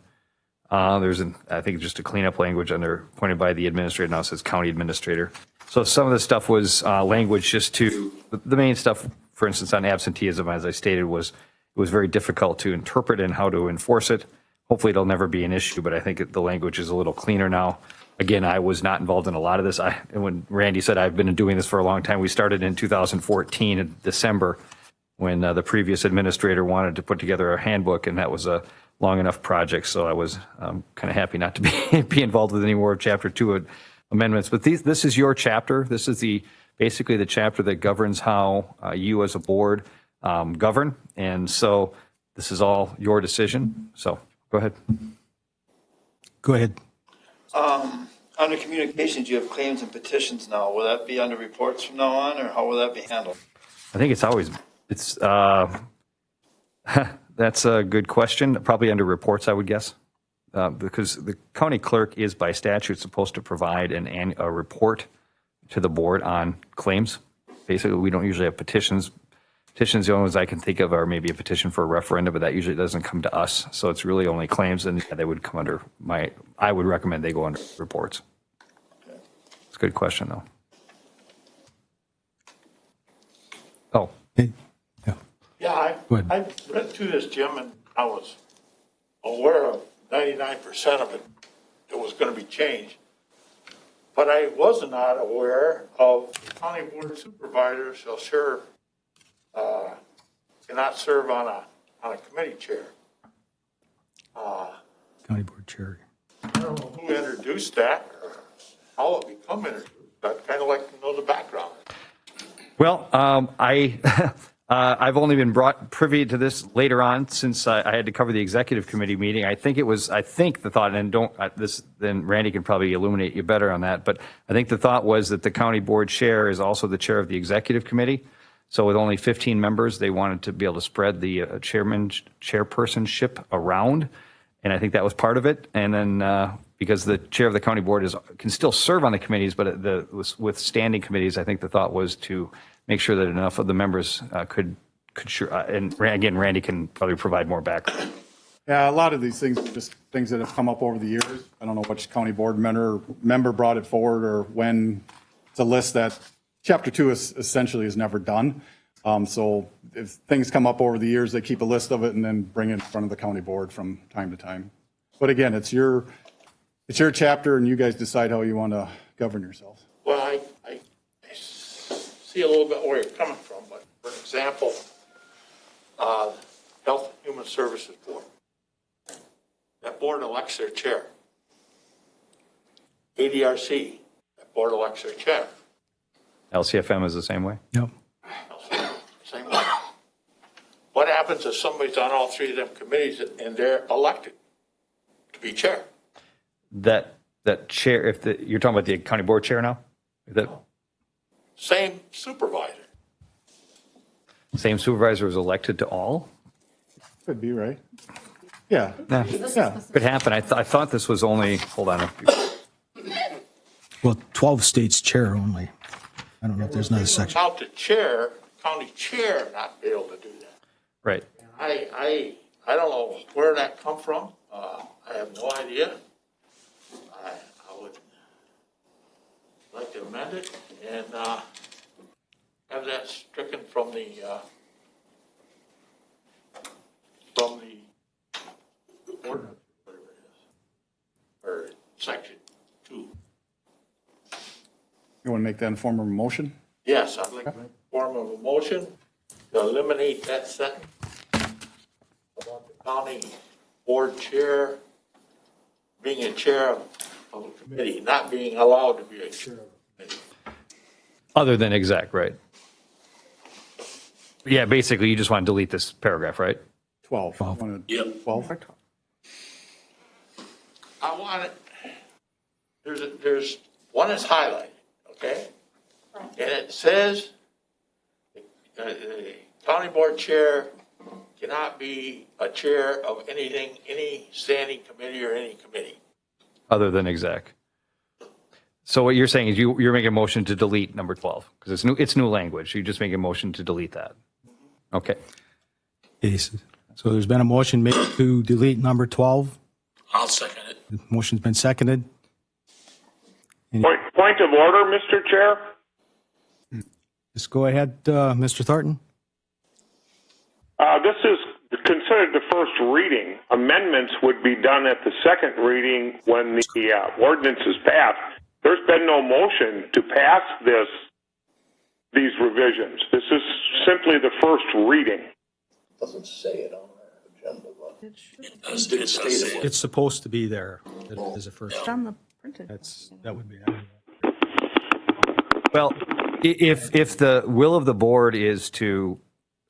There's, I think, just a cleanup language appointed by the administrator. Now it says county administrator. So some of the stuff was language just to, the main stuff, for instance, on absenteeism, as I stated, was very difficult to interpret and how to enforce it. Hopefully it'll never be an issue, but I think the language is a little cleaner now. Again, I was not involved in a lot of this. When Randy said I've been doing this for a long time, we started in 2014 in December, when the previous administrator wanted to put together a handbook, and that was a long enough project. So I was kind of happy not to be involved with any more Chapter 2 amendments. But this is your chapter. This is basically the chapter that governs how you as a board govern. And so this is all your decision. So go ahead. Go ahead. Under communications, you have claims and petitions now. Will that be under reports from now on, or how will that be handled? I think that's a good question. Probably under reports, I would guess, because the county clerk is by statute supposed to provide a report to the board on claims. Basically, we don't usually have petitions. Petitions, the only ones I can think of are maybe a petition for a referendum, but that usually doesn't come to us. So it's really only claims, and they would come under I would recommend they go under reports. Okay. It's a good question, though. Oh. Hey. Yeah, I read through this, Jim, and I was aware of 99% of it that was going to be changed. But I was not aware of county board supervisors shall cannot serve on a committee chair. County board chair. I don't know who introduced that or how it become introduced. I'd kind of like to know the background. Well, I I've only been brought privy to this later on since I had to cover the executive committee meeting. I think the thought, and then Randy can probably illuminate you better on that, but I think the thought was that the county board chair is also the chair of the executive committee. So with only 15 members, they wanted to be able to spread the chairpersonship around. And I think that was part of it. And then because the chair of the county board can still serve on the committees, but with standing committees, I think the thought was to make sure that enough of the members could and again, Randy can probably provide more background. Yeah, a lot of these things are just things that have come up over the years. I don't know which county board member brought it forward or when. It's a list that Chapter 2 essentially is never done. So if things come up over the years, they keep a list of it and then bring it in front of the county board from time to time. But again, it's your chapter and you guys decide how you want to govern yourselves. Well, I see a little bit where you're coming from, but for example, Health and Human Services Board. That board elects their chair. ADRC, that board elects their chair. LCFM is the same way? Yep. Same way. What happens if somebody's on all three of them committees and they're elected to be chair? That chair, you're talking about the county board chair now? Same supervisor. Same supervisor was elected to all? Could be, right? Yeah. Could happen. I thought this was only, hold on. Well, 12 states chair only. I don't know if there's another section. About the chair, county chair, not be able to do that. Right. I don't know where that come from. I have no idea. I would like to amend it and have that stricken from the ordinance, whatever it is, or section 2. You want to make that in form of a motion? Yes, I'd like to make a form of a motion to eliminate that sentence about the county board chair being a chair of a committee, not being allowed to be a chair of a committee. Other than exec, right? Yeah, basically you just want to delete this paragraph, right? 12. Yep. 12. I want it, there's one that's highlighted, okay? And it says the county board chair cannot be a chair of anything, any standing committee or any committee. Other than exec. So what you're saying is you're making a motion to delete number 12 because it's new language. You just make a motion to delete that. Okay. So there's been a motion made to delete number 12. I'll second it. The motion's been seconded. Point of order, Mr. Chair. Just go ahead, Mr. Thornton. This is considered the first reading. Amendments would be done at the second reading when the ordinance is passed. There's been no motion to pass these revisions. This is simply the first reading. Doesn't say it on our agenda, but it does. It's supposed to be there as a first. It's on the printed. That would be. Well, if the will of the board is to,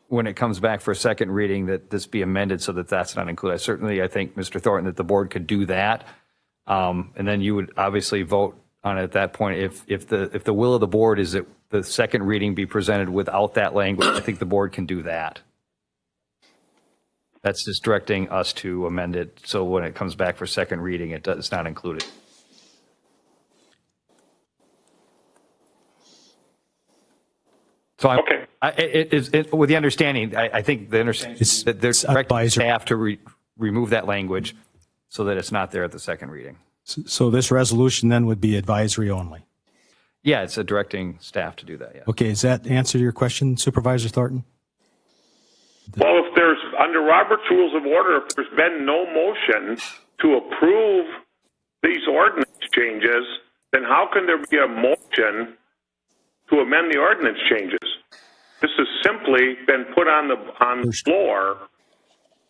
when it comes back for a second reading, that this be amended so that that's not included, I think, Mr. Thornton, that the board could do that. And then you would obviously vote on it at that point. If the will of the board is that the second reading be presented without that language, I think the board can do that. That's just directing us to amend it so when it comes back for second reading, it's not included. So with the understanding, I think the understanding is that they're directing staff to remove that language so that it's not there at the second reading. So this resolution then would be advisory only. Yeah, it's directing staff to do that. Yeah. Okay, does that answer your question, Supervisor Thornton? Well, if there's, under Robert's Rules of Order, if there's been no motion to approve these ordinance changes, then how can there be a motion to amend the ordinance changes? This has simply been put on the floor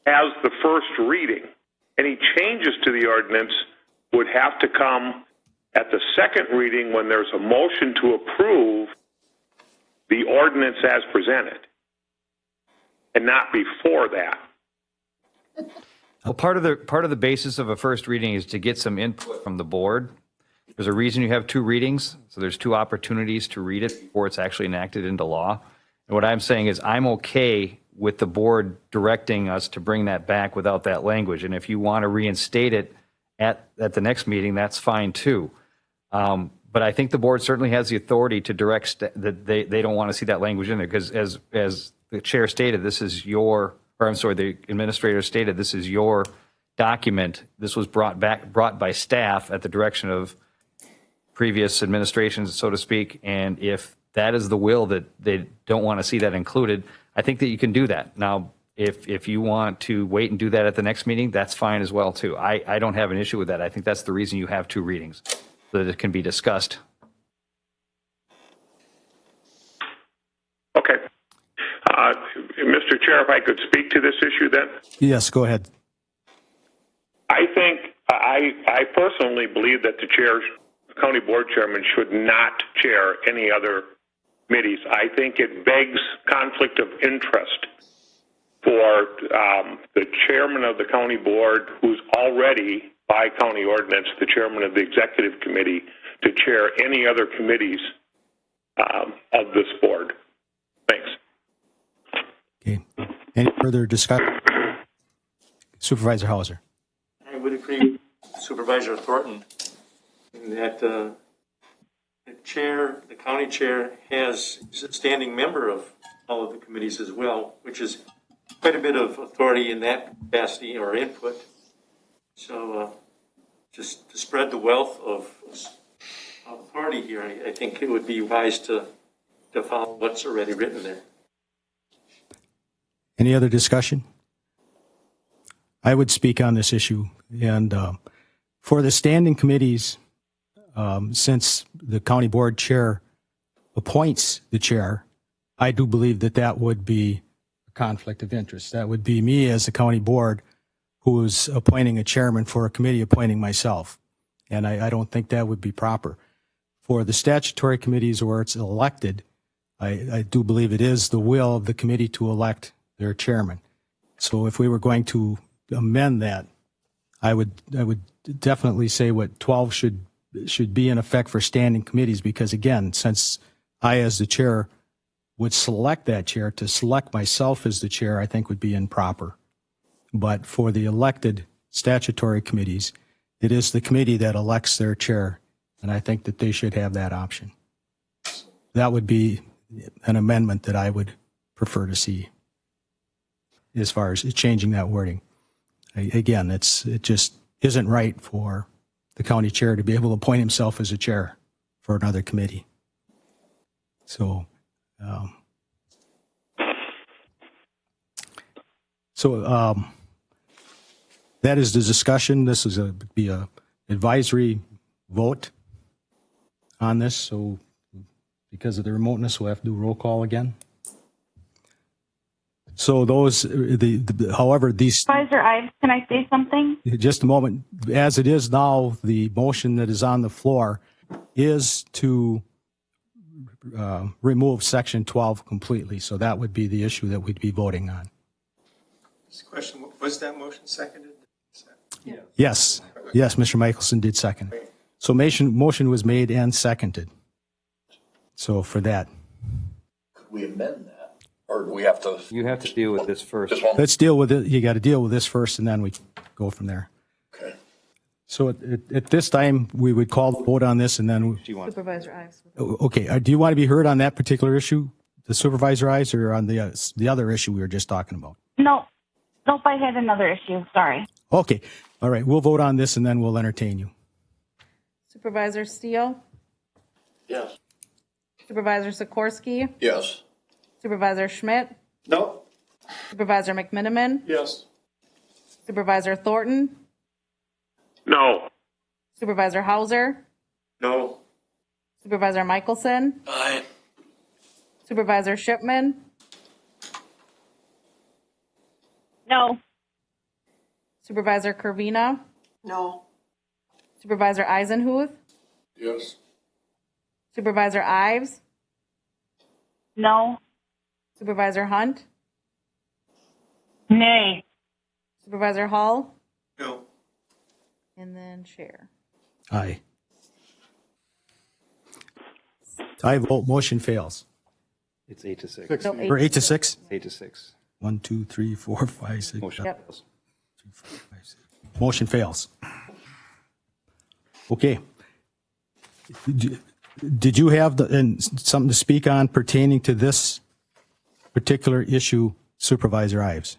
as the first reading. Any changes to the ordinance would have to come at the second reading when there's a motion to approve the ordinance as presented. and not before that. Well, part of the basis of a first reading is to get some input from the board. There's a reason you have two readings, so there's two opportunities to read it before it's actually enacted into law. And what I'm saying is I'm okay with the board directing us to bring that back without that language. And if you want to reinstate it at the next meeting, that's fine too. But I think the board certainly has the authority to direct that they don't want to see that language in there, because as the chair stated, the administrator stated, this is your document. This was brought by staff at the direction of previous administrations, so to speak. And if that is the will that they don't want to see that included, I think that you can do that. Now, if you want to wait and do that at the next meeting, that's fine as well too. I don't have an issue with that. I think that's the reason you have two readings, so that it can be discussed. Okay. Mr. Chair, if I could speak to this issue then? Yes, go ahead. I think, I personally believe that the county board chairman should not chair any other committees. I think it begs conflict of interest for the chairman of the county board, who's already, by county ordinance, the chairman of the executive committee, to chair any other committees of this board. Thanks. Okay. Any further discussion? Supervisor Hauser. I would agree with Supervisor Thornton in that the county chair is a standing member of all of the committees as well, which is quite a bit of authority in that capacity or input. So just to spread the wealth of authority here, I think it would be wise to follow what's already written there. Any other discussion? I would speak on this issue. And for the standing committees, since the county board chair appoints the chair, I do believe that would be a conflict of interest. That would be me as the county board who is appointing a chairman for a committee appointing myself. And I don't think that would be proper. For the statutory committees where it's elected, I do believe it is the will of the committee to elect their chairman. So if we were going to amend that, I would definitely say what 12 should be in effect for standing committees, because again, since I as the chair would select that chair, to select myself as the chair I think would be improper. But for the elected statutory committees, it is the committee that elects their chair, and I think that they should have that option. That would be an amendment that I would prefer to see as far as changing that wording. Again, it just isn't right for the county chair to be able to appoint himself as a chair for another committee. So, that is the discussion. This is be a advisory vote on this. So, because of the remoteness, we'll have to do roll call again. So those, however, these. Supervisor Ives, can I say something? Just a moment. As it is now, the motion that is on the floor is to remove Section 12 completely. So that would be the issue that we'd be voting on. This question, was that motion seconded? Yeah. Yes. Yes, Mr. Michelson did second. So motion was made and seconded. So for that. Could we amend that? Or do we have to? You have to deal with this first. Let's deal with it. You got to deal with this first, and then we go from there. Okay. So at this time, we would call the vote on this, and then. Supervisor Ives. Okay. Do you want to be heard on that particular issue, the Supervisor Ives, or on the other issue we were just talking about? Nope, I had another issue. Sorry. Okay. All right. We'll vote on this, and then we'll entertain you. Supervisor Steele? Yes. Supervisor Sikorsky? Yes. Supervisor Schmidt? No. Supervisor McMiniman? Yes. Supervisor Thornton? No. Supervisor Hauser? No. Supervisor Michelson? Aye. Supervisor Shipman? No. Supervisor Kervina? No. Supervisor Eisenhuth? Yes. Supervisor Ives? No. Supervisor Hunt? Nay. Supervisor Hall? No. And then Chair. Aye. I vote motion fails. It's 8-6. No, Or 8-6? 8-6. 1, 2, 3, 4, 5, 6. Motion Yep. fails. Motion fails. Okay. Did you have something to speak on pertaining to this particular issue, Supervisor Ives?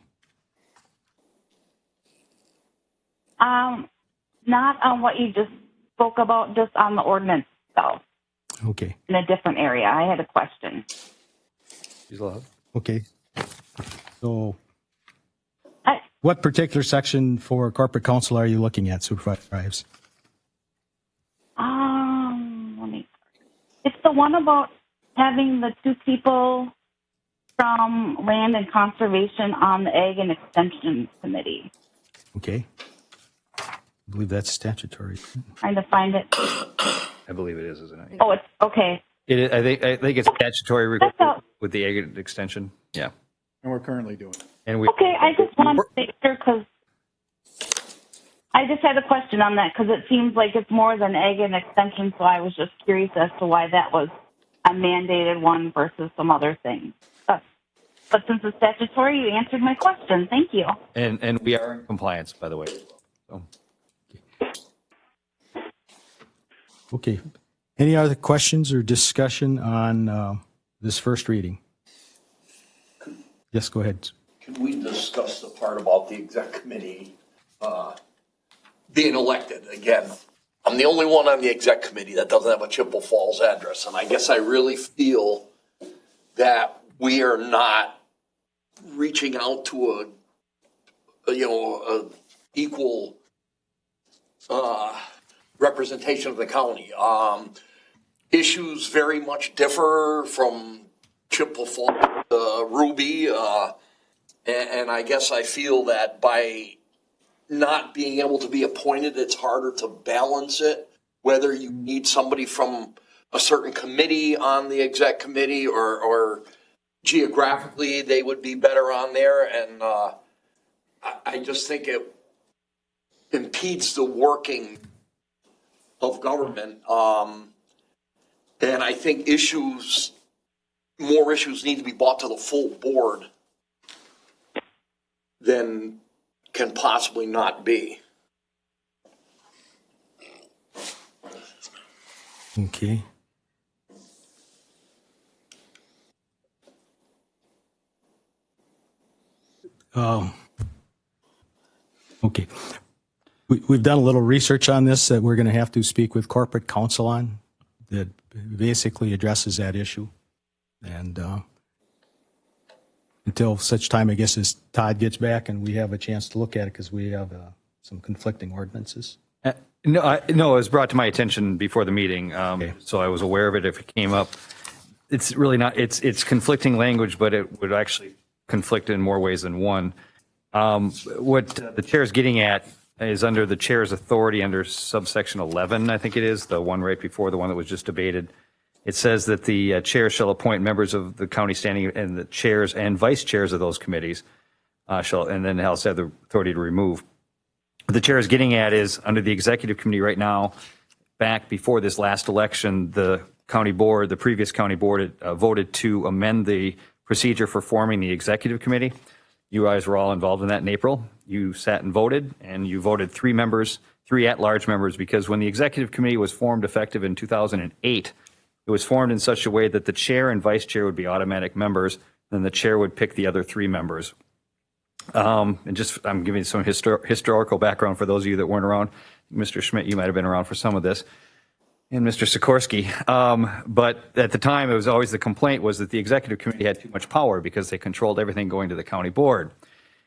Not on what you just spoke about, just on the ordinance itself, Okay. in a different area. I had a question. She's allowed. Okay. So what particular section for corporate counsel are you looking at, Supervisor Ives? It's the one about having the two people from Land and Conservation on the Ag and Extension Committee. Okay. I believe that's statutory. Trying to find it. I believe it is, isn't it? Oh, it's okay. It is, I think it's statutory with the ag extension. Yeah. And we're currently doing it. And we. Okay, I just wanted to make sure because I just had a question on that because it seems like it's more than Ag and Extension, so I was just curious as to why that was a mandated one versus some other things. But since it's statutory, you answered my question. Thank you. And we are in compliance, by the way. So. Okay. Any other questions or discussion on this first reading? Yes, go ahead. Can we discuss the part about the exec committee being elected? Again, I'm the only one on the exec committee that doesn't have a Chippewa Falls address, and I guess I really feel that we are not reaching out to a equal representation of the county. Issues very much differ from Chippewa Falls to Ruby, and I guess I feel that by not being able to be appointed, it's harder to balance it, whether you need somebody from a certain committee on the exec committee or geographically they would be better on there. And I just think it impedes the working of government. And I think more issues need to be brought to the full board than can possibly not be. Okay. Okay. We've done a little research on this that we're going to have to speak with corporate counsel on that basically addresses that issue. And until such time, I guess, as Todd gets back and we have a chance to look at it because we have some conflicting ordinances. No, it was brought to my attention before the meeting, so I was aware of it if it came up. It's really not, it's conflicting language, but it would actually conflict in more ways than one. What the chair is getting at is under the chair's authority under subsection 11, I think it is, the one right before the one that was just debated. It says that the chair shall appoint members of the county standing and the chairs and vice chairs of those committees and then also have the authority to remove. What the chair is getting at is under the executive committee right now, back before this last election, the county board, the previous county board voted to amend the procedure for forming the executive committee. You guys were all involved in that in April. You sat and you voted 3 members, 3 at-large members, because when the executive committee was formed effective in 2008, it was formed in such a way that the chair and vice chair would be automatic members, then the chair would pick the other 3 members. And I'm giving some historical background for those of you that weren't around. Mr. Schmidt, you might have been around for some of this, and Mr. Sikorsky. But at the time, it was always the complaint was that the executive committee had too much power because they controlled everything going to the county board.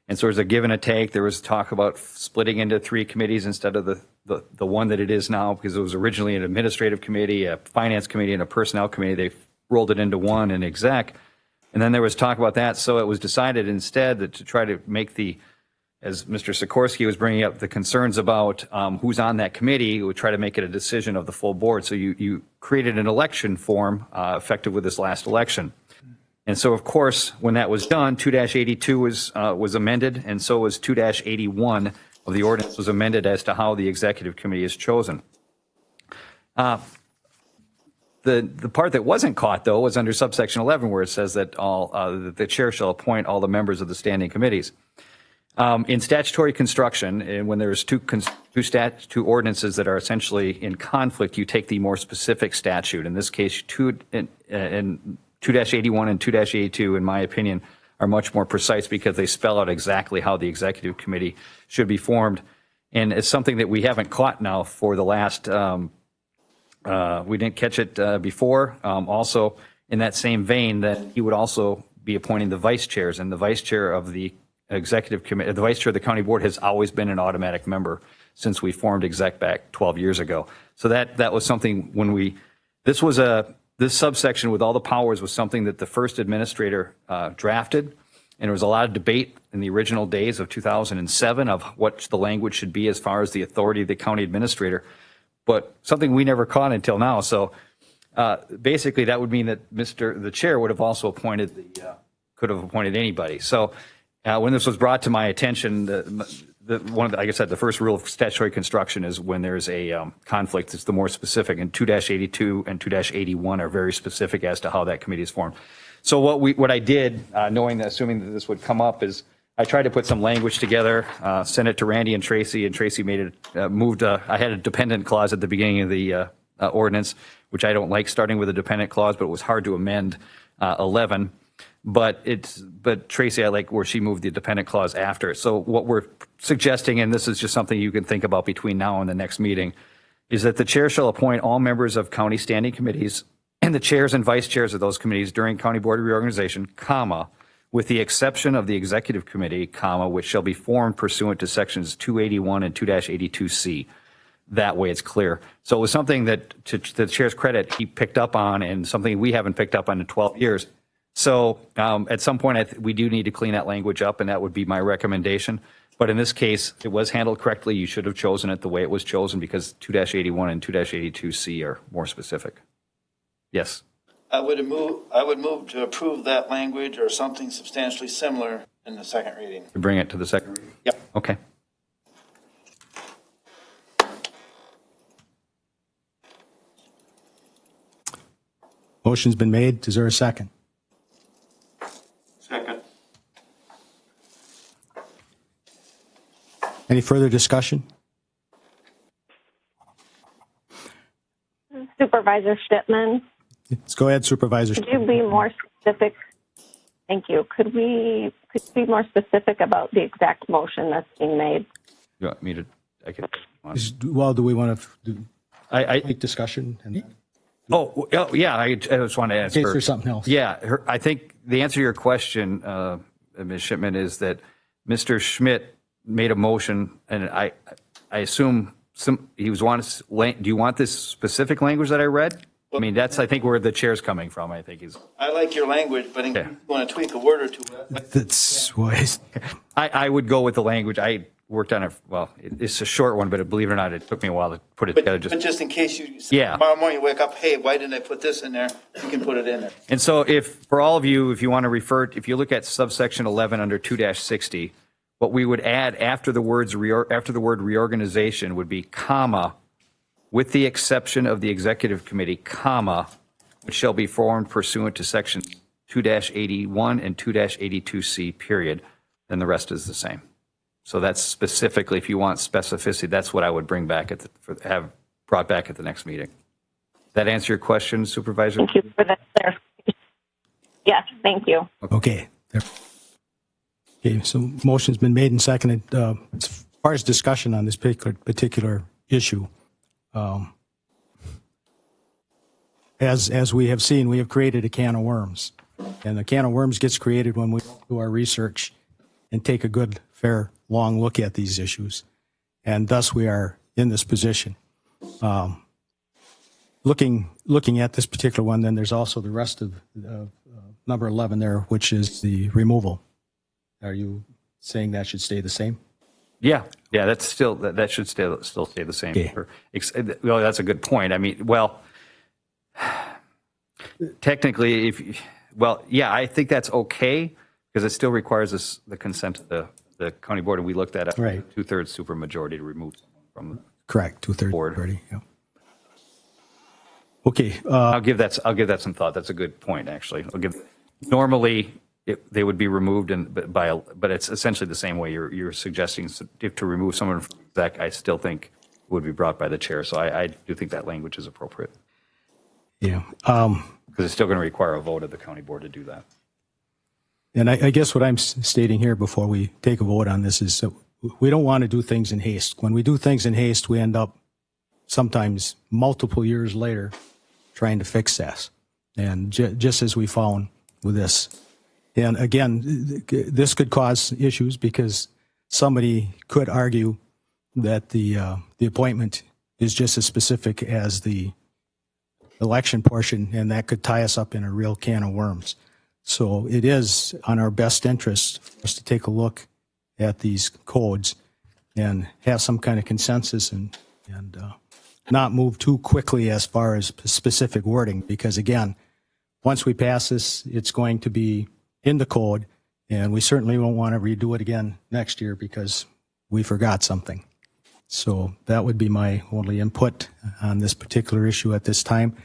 And so there was a give and a take. There was talk about splitting into 3 committees instead of the one that it is now, because it was originally an administrative committee, a finance committee, and a personnel committee. They rolled it into one, an exec. And then there was talk about that. So it was decided instead that to try to make as Mr. Sikorsky was bringing up the concerns about who's on that committee, would try to make it a decision of the full board. So you created an election form effective with this last election. And so, of course, when that was done, 2-82 was amended, and so was 2-81 of the ordinance was amended as to how the executive committee is chosen. The part that wasn't caught, though, was under subsection 11, where it says that that the chair shall appoint all the members of the standing committees. In statutory construction, and when there's two ordinances that are essentially in conflict, you take the more specific statute. In this case, 2-81 and 2-82, in my opinion, are much more precise because they spell out exactly how the executive committee should be formed. And it's something that we haven't caught now for the last, we didn't catch it before. Also, in that same vein, that he would also be appointing the vice chairs, and the vice chair of the executive committee, the vice chair of the county board has always been an automatic member since we formed exec back 12 years ago. So that was something when this subsection with all the powers was something that the first administrator drafted, and there was a lot of debate in the original days of 2007 of what the language should be as far as the authority of the county administrator, but something we never caught until now. So basically that would mean that the chair would have also appointed could have appointed anybody. So when this was brought to my attention, like I said, the first rule of statutory construction is when there's a conflict, it's the more specific, and 2-82 and 2-81 are very specific as to how that committee is formed. So what I did, assuming that this would come up, is I tried to put some language together, sent it to Randy and Tracy made it, I had a dependent clause at the beginning of the ordinance, which I don't like starting with a dependent clause, but it was hard to amend 11. But Tracy, I like where she moved the dependent clause after. So what we're suggesting, and this is just something you can think about between now and the next meeting, is that the chair shall appoint all members of county standing committees and the chairs and vice chairs of those committees during county board reorganization, comma, with the exception of the executive committee, comma, which shall be formed pursuant to sections 281 and 2-82C. That way it's clear. So it was something that, to the chair's credit, he picked up on, and something we haven't picked up on in 12 years. So at some point, we do need to clean that language up, and that would be my recommendation. But in this case, it was handled correctly. You should have chosen it the way it was chosen because 2-81 and 2-82C are more specific. Yes. I would move to approve that language or something substantially similar in the second reading. To bring it to the second reading? Yep. Okay. Motion's been made. Is there a second? Second. Any further discussion? Supervisor Shipman, Let's go ahead, Supervisor. could you be more specific? Thank you. Could you be more specific about the exact motion that's being made? You want me to? I can. Well, do we want to make discussion? Yeah. I just want to answer. In case there's something else. Yeah. I think the answer to your question, Ms. Shipman, is that Mr. Schmidt made a motion, and I assume he was do you want this specific language that I read? I mean, that's, I think, where the chair's coming from, I think. I like your language, but if you want to tweak a word or two. That's wise. I would go with the language. I worked on it. Well, it's a short one, but believe it or not, it took me a while to put it together. But just in case tomorrow morning you wake up, hey, why didn't I put this in there? You can put it in there. And so for all of you, if you want to if you look at subsection 11 under 2-60, what we would add after the word reorganization would be comma, with the exception of the executive committee, comma, which shall be formed pursuant to section 2-81 and 2-82C, period. Then the rest is the same. So that's specifically, if you want specificity, that's what I would bring back have brought back at the next meeting. That answer your question, Supervisor? Thank you for that clarification. Yes, thank you. Okay. Okay, so motion's been made and seconded. As far as discussion on this particular issue, as we have seen, we have created a can of worms. And the can of worms gets created when we do our research and take a good, fair, long look at these issues. And thus we are in this position. Looking at this particular one, then there's also the rest of number 11 there, which is the removal. Are you saying that should stay the same? Yeah, that should still stay the same. Okay. Well, that's a good point. I mean, well, technically, Well, yeah, I think that's okay because it still requires us the consent of the county board, and we looked at a Right. 2/3 supermajority to remove from the Correct, 2/3 board. majority, yeah. Okay, I'll give that some thought. That's a good point, actually. Normally they would be removed but it's essentially the same way you're suggesting. So if to remove someone from exec, I still think would be brought by the chair. So I do think that language is appropriate. yeah. Because it's still going to require a vote of the county board to do that. And I guess what I'm stating here before we take a vote on this is that we don't want to do things in haste. When we do things in haste, we end up sometimes multiple years later trying to fix this. And just as we found with this. And again, this could cause issues because somebody could argue that the appointment is just as specific as the election portion, and that could tie us up in a real can of worms. So it is on our best interest for us to take a look at these codes and have some kind of consensus and not move too quickly as far as specific wording, because again, once we pass this, it's going to be in the code, and we certainly won't want to redo it again next year because we forgot something. So that would be my only input on this particular issue at this time.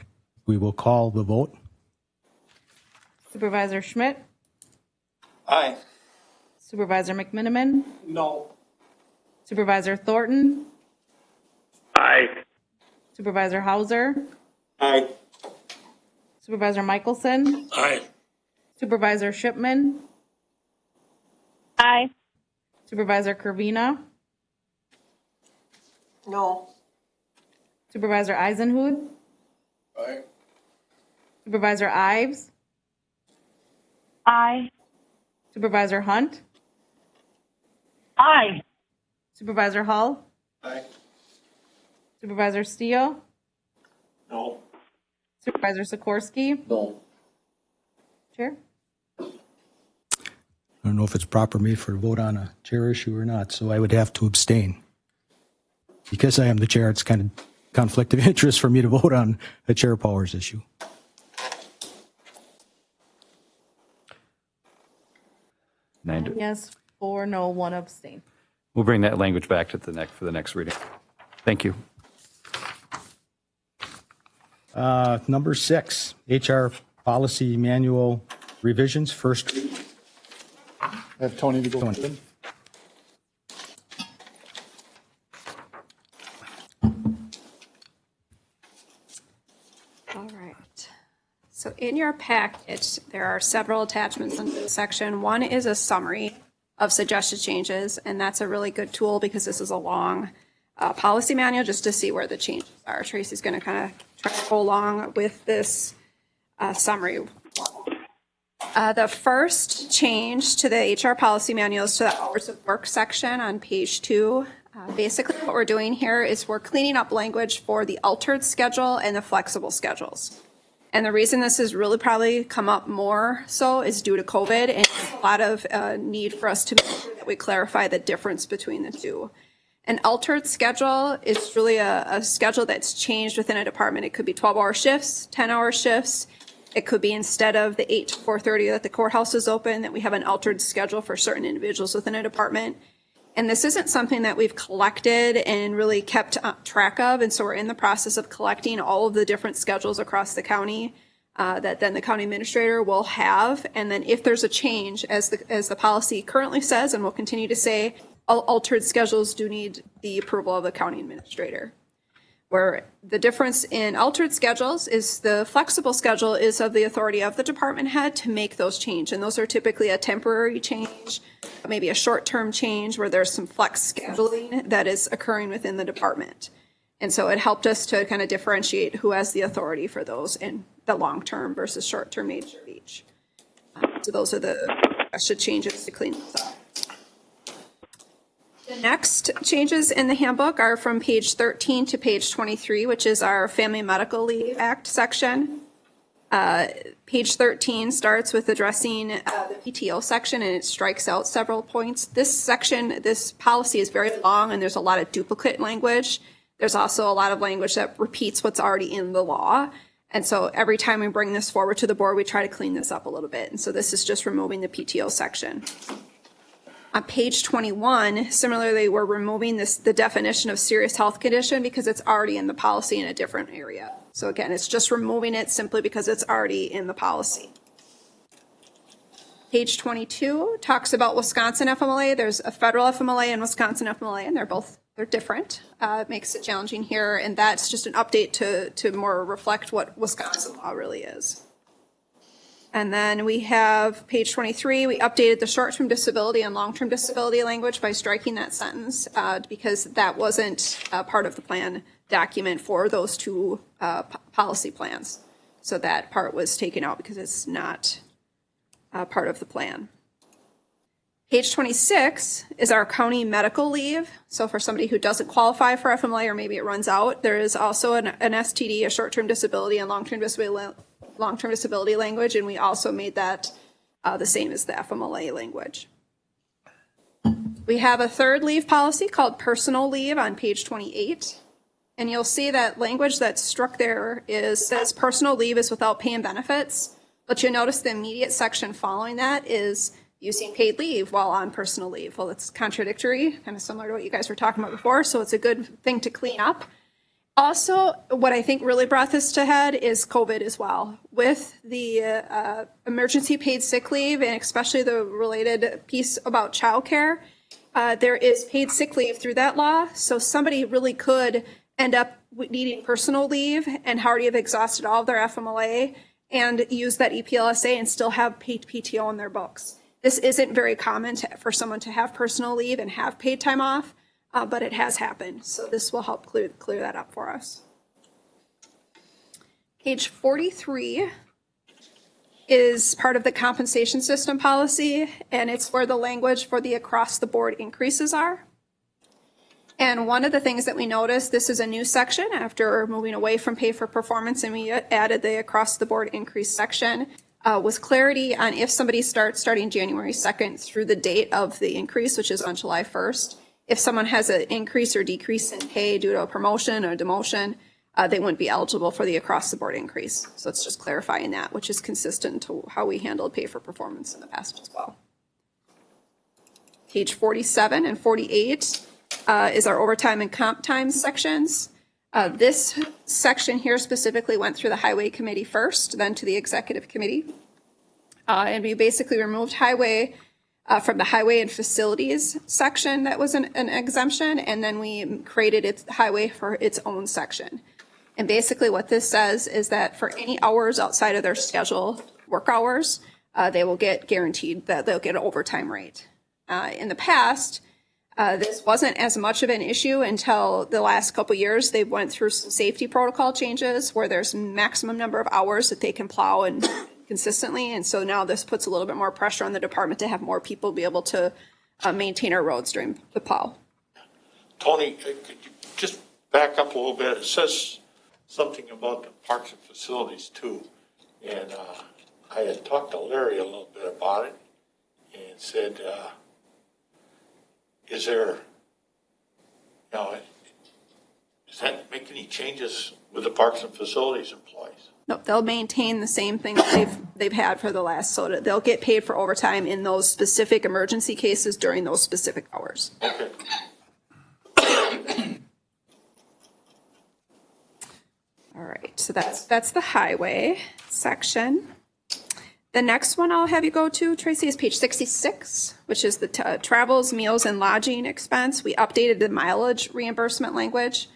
We will call the vote. Supervisor Schmidt? Aye. Supervisor McMiniman? No. Supervisor Thornton? Aye. Supervisor Hauser? Aye. Supervisor Michelson? Aye. Supervisor Shipman? Aye. Supervisor Kervina? No. Supervisor Eisenhut? Aye. Supervisor Ives? Aye. Supervisor Hunt? Aye. Supervisor Hull? Aye. Supervisor Steele? No. Supervisor Sikorsky? No. Chair? I don't know if it's proper me for a vote on a chair issue or not, so I would have to abstain. Because I am the chair, it's kind of conflict of interest for me to vote on a chair powers issue. Yes, 4, no, 1 abstain. We'll bring that language back to for the next reading. Thank you. Number 6, HR policy manual revisions, first read. I have Tony to go. Tony. All right. So in your packet, there are several attachments in this section. One is a summary of suggested changes, and that's a really good tool because this is a long policy manual just to see where the changes are. Tracy's going to kind of try to go along with this summary. The first change to the HR policy manual is to the hours of work section on page 2. Basically, what we're doing here is we're cleaning up language for the altered schedule and the flexible schedules. And the reason this has really probably come up more so is due to COVID, and a lot of need for us to make sure that we clarify the difference between the two. An altered schedule is really a schedule that's changed within a department. It could be 12-hour shifts, 10-hour shifts. It could be instead of the 8 to 4:30 that the courthouse is open, that we have an altered schedule for certain individuals within a department. And this isn't something that we've collected and really kept track of. And so we're in the process of collecting all of the different schedules across the county that then the county administrator will have. And then if there's a change, as the policy currently says, and will continue to say, all altered schedules do need the approval of the county administrator. Where the difference in altered schedules is the flexible schedule is of the authority of the department head to make those change. And those are typically a temporary change, maybe a short-term change where there's some flex scheduling that is occurring within the department. And so it helped us to kind of differentiate who has the authority for those in the long-term versus short-term nature of each. So those are the suggested changes to clean this up. The next changes in the handbook are from page 13 to page 23, which is our Family Medical Leave Act section. Page 13 starts with addressing the PTO section, and it strikes out several points. This policy is very long, and there's a lot of duplicate language. There's also a lot of language that repeats what's already in the law. And so every time we bring this forward to the board, we try to clean this up a little bit. And so this is just removing the PTO section. On page 21, similarly, we're removing the definition of serious health condition because it's already in the policy in a different area. So again, it's just removing it simply because it's already in the policy. Page 22 talks about Wisconsin FMLA. There's a federal FMLA and Wisconsin FMLA, and they're different. It makes it challenging here, and that's just an update to more reflect what Wisconsin law really is. And then we have page 23, we updated the short-term disability and long-term disability language by striking that sentence because that wasn't part of the plan document for those two policy plans. So that part was taken out because it's not part of the plan. Page 26 is our county medical leave. So for somebody who doesn't qualify for FMLA or maybe it runs out, there is also an STD, a short-term disability and long-term disability language, and we also made that the same as the FMLA language. We have a third leave policy called personal leave on page 28. And you'll see that language that's struck there says personal leave is without pay and benefits, but you'll notice the immediate section following that is using paid leave while on personal leave. Well, it's contradictory, kind of similar to what you guys were talking about before, so it's a good thing to clean up. Also, what I think really brought this to head is COVID as well. With the emergency paid sick leave, and especially the related piece about childcare, there is paid sick leave through that law. So somebody really could end up needing personal leave and already have exhausted all of their FMLA and use that EPLSA and still have paid PTO in their books. This isn't very common for someone to have personal leave and have paid time off. But it has happened, so this will help clear that up for us. Page 43 is part of the compensation system policy, and it's where the language for the across-the-board increases are. And one of the things that we noticed, this is a new section after moving away from pay for performance, and we added the across-the-board increase section with clarity on if somebody starting January 2nd through the date of the increase, which is on July 1st. If someone has an increase or decrease in pay due to a promotion or demotion, they wouldn't be eligible for the across-the-board increase. So it's just clarifying that, which is consistent to how we handled pay for performance in the past as well. Page 47 and 48 is our overtime and comp time sections. This section here specifically went through the Highway Committee first, then to the Executive Committee. And we basically removed highway from the highway and facilities section that was an exemption, and then we created its highway for its own section. And basically what this says is that for any hours outside of their schedule, work hours, they will get guaranteed that they'll get an overtime rate. In the past, this wasn't as much of an issue until the last couple years. They went through some safety protocol changes where there's maximum number of hours that they can plow and consistently, and so now this puts a little bit more pressure on the department to have more people be able to maintain our roads during the plow. Tony, could you just back up a little bit? It says something about the parks and facilities too, and I had talked to Larry a little bit about it and said, is there, does that make any changes with the parks and facilities employees? No, they'll maintain the same thing that they've had for the last, so they'll get paid for overtime in those specific emergency cases during those specific hours. Okay. All right, so that's the highway section. The next one I'll have you go to, Tracy, is page 66, which is the travels, meals, and lodging expense. We updated the mileage reimbursement language.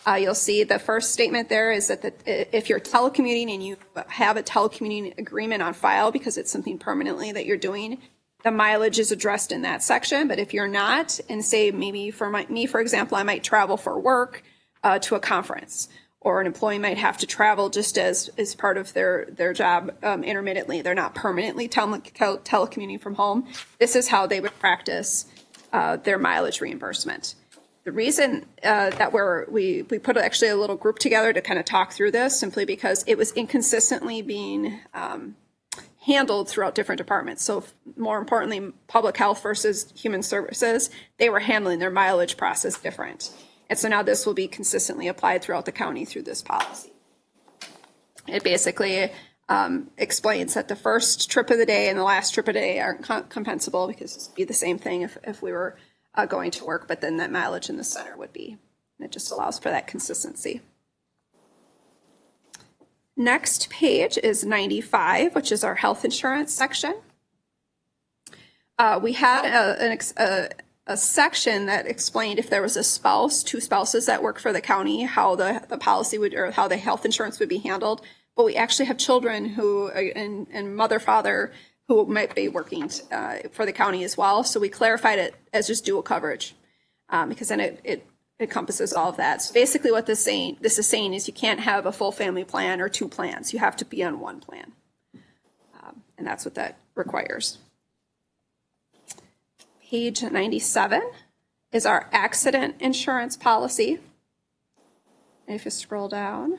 You'll see the first statement there is that if you're telecommuting and you have a telecommuting agreement on file because it's something permanently that you're doing, the mileage is addressed in that section. But if you're not, and say maybe for me, for example, I might travel for work to a conference, or an employee might have to travel just as part of their job intermittently. They're not permanently telecommuting from home. This is how they would practice their mileage reimbursement. The reason that we put actually a little group together to kind of talk through this simply because it was inconsistently being handled throughout different departments. So more importantly, public health versus human services, they were handling their mileage process different. And so now this will be consistently applied throughout the county through this policy. It basically explains that the first trip of the day and the last trip of the day aren't compensable because it would be the same thing if we were going to work, but then that mileage in the center would be. And it just allows for that consistency. Next page is 95, which is our health insurance section. We had a section that explained if there was a spouse, two spouses that work for the county, how the policy would, or how the health insurance would be handled. But we actually have children who, and mother, father, who might be working for the county as well. So we clarified it as just dual coverage, because then it encompasses all of that. So basically what this is saying is you can't have a full family plan or two plans. You have to be on one plan. And that's what that requires. Page 97 is our accident insurance policy. And if you scroll down,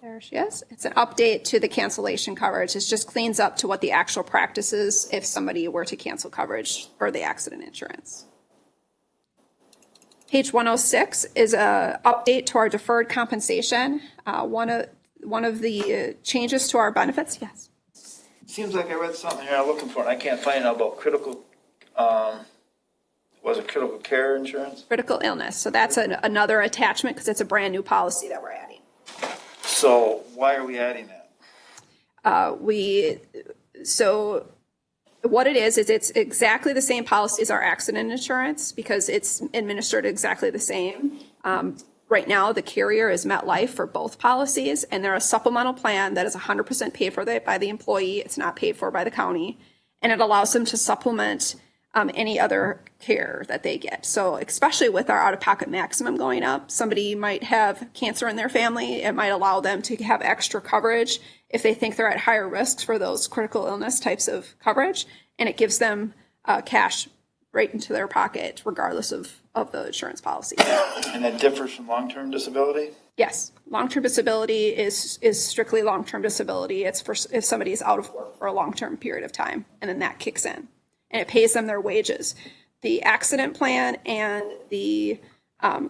there she is. It's an update to the cancellation coverage. It just cleans up to what the actual practice is if somebody were to cancel coverage for the accident insurance. Page 106 is an update to our deferred compensation. One of the changes to our benefits, yes. Seems like I read something here I'm looking for, and I can't find out about critical, was it critical care insurance? Critical illness. So that's another attachment because it's a brand new policy that we're adding. So why are we adding that? So what it is it's exactly the same policy as our accident insurance because it's administered exactly the same. Right now, the carrier is MetLife for both policies, and they're a supplemental plan that is 100% paid for by the employee. It's not paid for by the county, and it allows them to supplement any other care that they get. So especially with our out-of-pocket maximum going up, somebody might have cancer in their family. It might allow them to have extra coverage if they think they're at higher risks for those critical illness types of coverage, and it gives them cash right into their pocket regardless of the insurance policy. And that differs from long-term disability? Yes. Long-term disability is strictly long-term disability. It's for if somebody is out of work for a long-term period of time, and then that kicks in. And it pays them their wages. The accident plan and the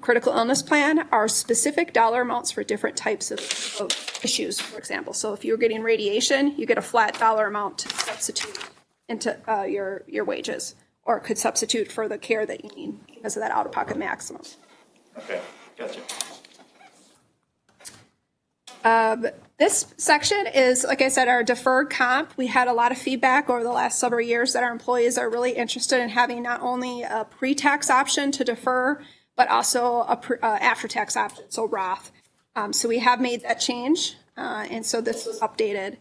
critical illness plan are specific dollar amounts for different types of issues, for example. So if you're getting radiation, you get a flat dollar amount to substitute into your wages, or it could substitute for the care that you need because of that out-of-pocket maximum. Okay, gotcha. This section is, like I said, our deferred comp. We had a lot of feedback over the last several years that our employees are really interested in having not only a pre-tax option to defer, but also a after-tax option, so Roth. So we have made that change, and so this was updated.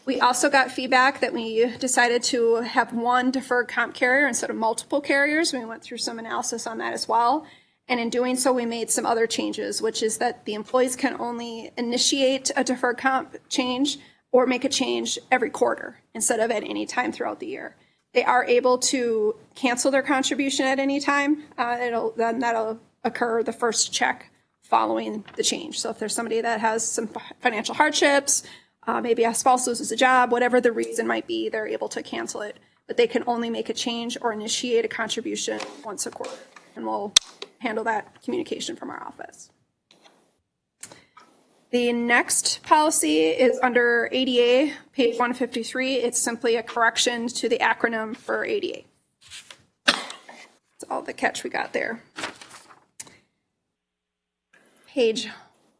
We also got feedback that we decided to have one deferred comp carrier instead of multiple carriers. We went through some analysis on that as well. And in doing so, we made some other changes, which is that the employees can only initiate a deferred comp change or make a change every quarter instead of at any time throughout the year. They are able to cancel their contribution at any time. That'll occur the first check following the change. So if there's somebody that has some financial hardships, maybe a spouse loses a job, whatever the reason might be, they're able to cancel it. But they can only make a change or initiate a contribution once a quarter. And we'll handle that communication from our office. The next policy is under ADA, page 153. It's simply a correction to the acronym for ADA. That's all the catch we got there. Page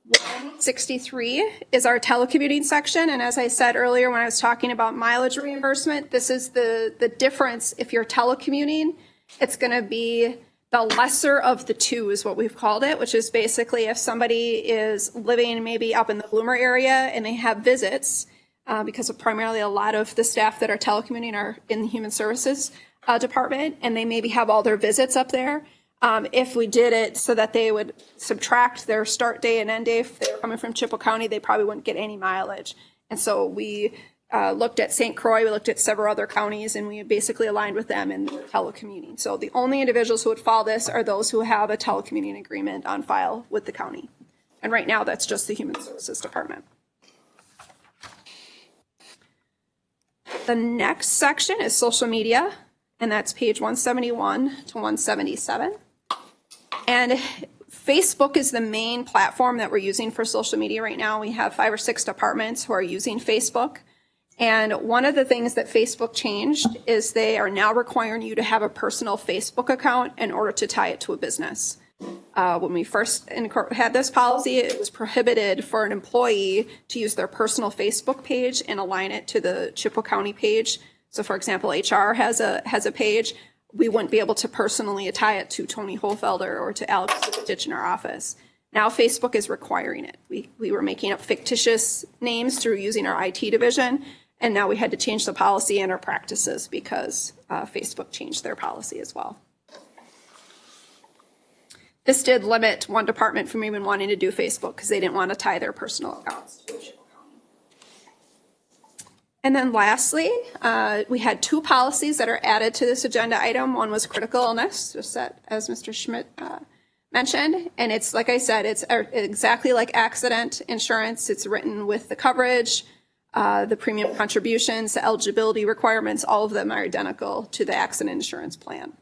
163 is our telecommuting section. And as I said earlier when I was talking about mileage reimbursement, this is the difference. If you're telecommuting, it's going to be the lesser of the two is what we've called it, which is basically if somebody is living maybe up in the Bloomer area and they have visits, because of primarily a lot of the staff that are telecommuting are in the Human Services Department, and they maybe have all their visits up there. If we did it so that they would subtract their start day and end day, if they're coming from Chippewa County, they probably wouldn't get any mileage. And so we looked at St. Croix, we looked at several other counties, and we basically aligned with them in telecommuting. So the only individuals who would follow this are those who have a telecommuting agreement on file with the county. And right now, that's just the Human Services Department. The next section is social media, and that's page 171 to 177. And Facebook is the main platform that we're using for social media right now. We have 5 or 6 departments who are using Facebook. And one of the things that Facebook changed is they are now requiring you to have a personal Facebook account in order to tie it to a business. When we first had this policy, it was prohibited for an employee to use their personal Facebook page and align it to the Chippewa County page. So for example, HR has a page. We wouldn't be able to personally tie it to Tony Holfelder or to Alex Ditch in our office. Now Facebook is requiring it. We were making up fictitious names through using our IT division, and now we had to change the policy and our practices because Facebook changed their policy as well. This did limit one department from even wanting to do Facebook because they didn't want to tie their personal accounts to Chippewa County. And then lastly, we had 2 policies that are added to this agenda item. One was critical illness, just as Mr. Schmidt mentioned. And it's, like I said, it's exactly like accident insurance. It's written with the coverage, the premium contributions, the eligibility requirements, all of them are identical to the accident insurance plan.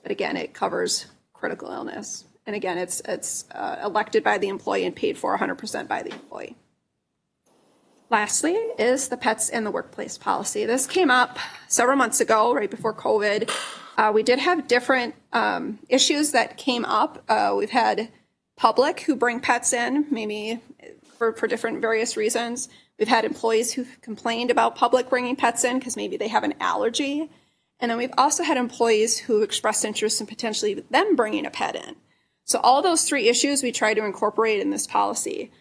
But again, it covers critical illness. And again, it's elected by the employee and paid for 100% by the employee. Lastly is the pets in the workplace policy. This came up several months ago, right before COVID. We did have different issues that came up. We've had public who bring pets in, maybe for different various reasons. We've had employees who've complained about public bringing pets in because maybe they have an allergy. And then we've also had employees who expressed interest in potentially them bringing a pet in. So all those 3 issues we try to incorporate in this policy.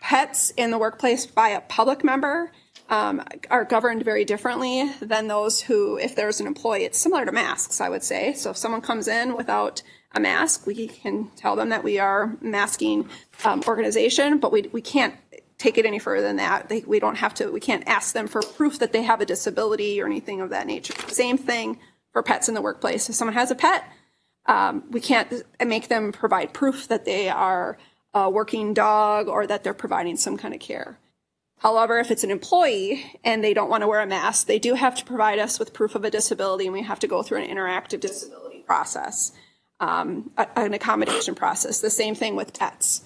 Pets in the workplace by a public member are governed very differently than those who, if there's an employee, it's similar to masks, I would say. So if someone comes in without a mask, we can tell them that we are a masking organization, but we can't take it any further than that. We can't ask them for proof that they have a disability or anything of that nature. Same thing for pets in the workplace. If someone has a pet, we can't make them provide proof that they are a working dog or that they're providing some kind of care. However, if it's an employee and they don't want to wear a mask, they do have to provide us with proof of a disability, and we have to go through an interactive disability process, an accommodation process. The same thing with pets.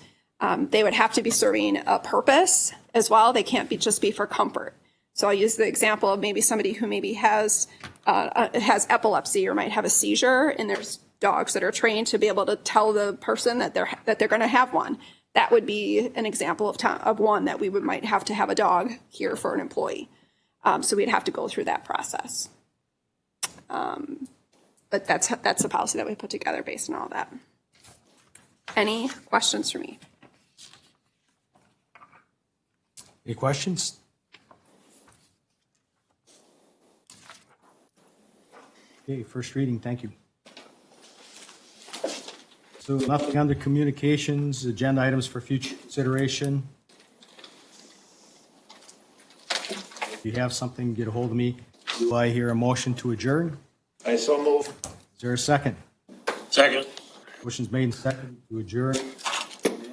They would have to be serving a purpose as well. They can't just be for comfort. So I'll use the example of maybe somebody who maybe has epilepsy or might have a seizure, and there's dogs that are trained to be able to tell the person that they're going to have one. That would be an example of one that we might have to have a dog here for an employee. So we'd have to go through that process. But that's the policy that we put together based on all that. Any questions for me? Any questions? Okay, first reading, thank you. So nothing under communications, agenda items for future consideration. If you have something, get a hold of me. Do I hear a motion to adjourn? I so move. Is there a second? Second. Motion's made and seconded to adjourn.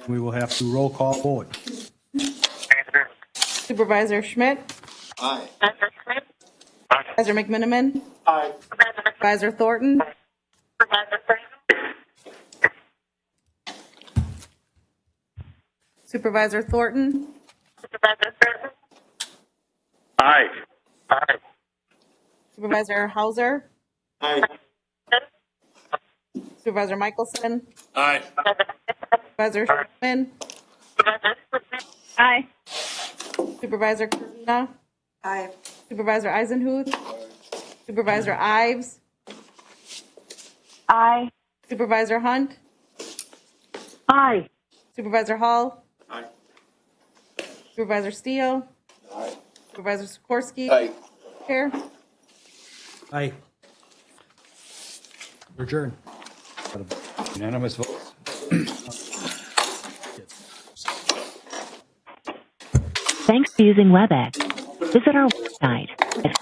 We will have to roll call vote. Supervisor Schmidt? Aye. Supervisor McMiniman? Aye. Supervisor Thornton? Supervisor Thornton? Aye. Supervisor Hauser? Aye. Supervisor Michelson? Aye. Supervisor Schmidt? Aye. Supervisor Karina? Aye. Supervisor Eisenhuth? Supervisor Ives? Aye. Supervisor Hunt? Aye. Supervisor Hall? Aye. Supervisor Steele? Aye. Supervisor Sikorsky? Aye. Chair? Aye. Adjourn. Unanimous vote. Thanks for using WebEx. Visit our website at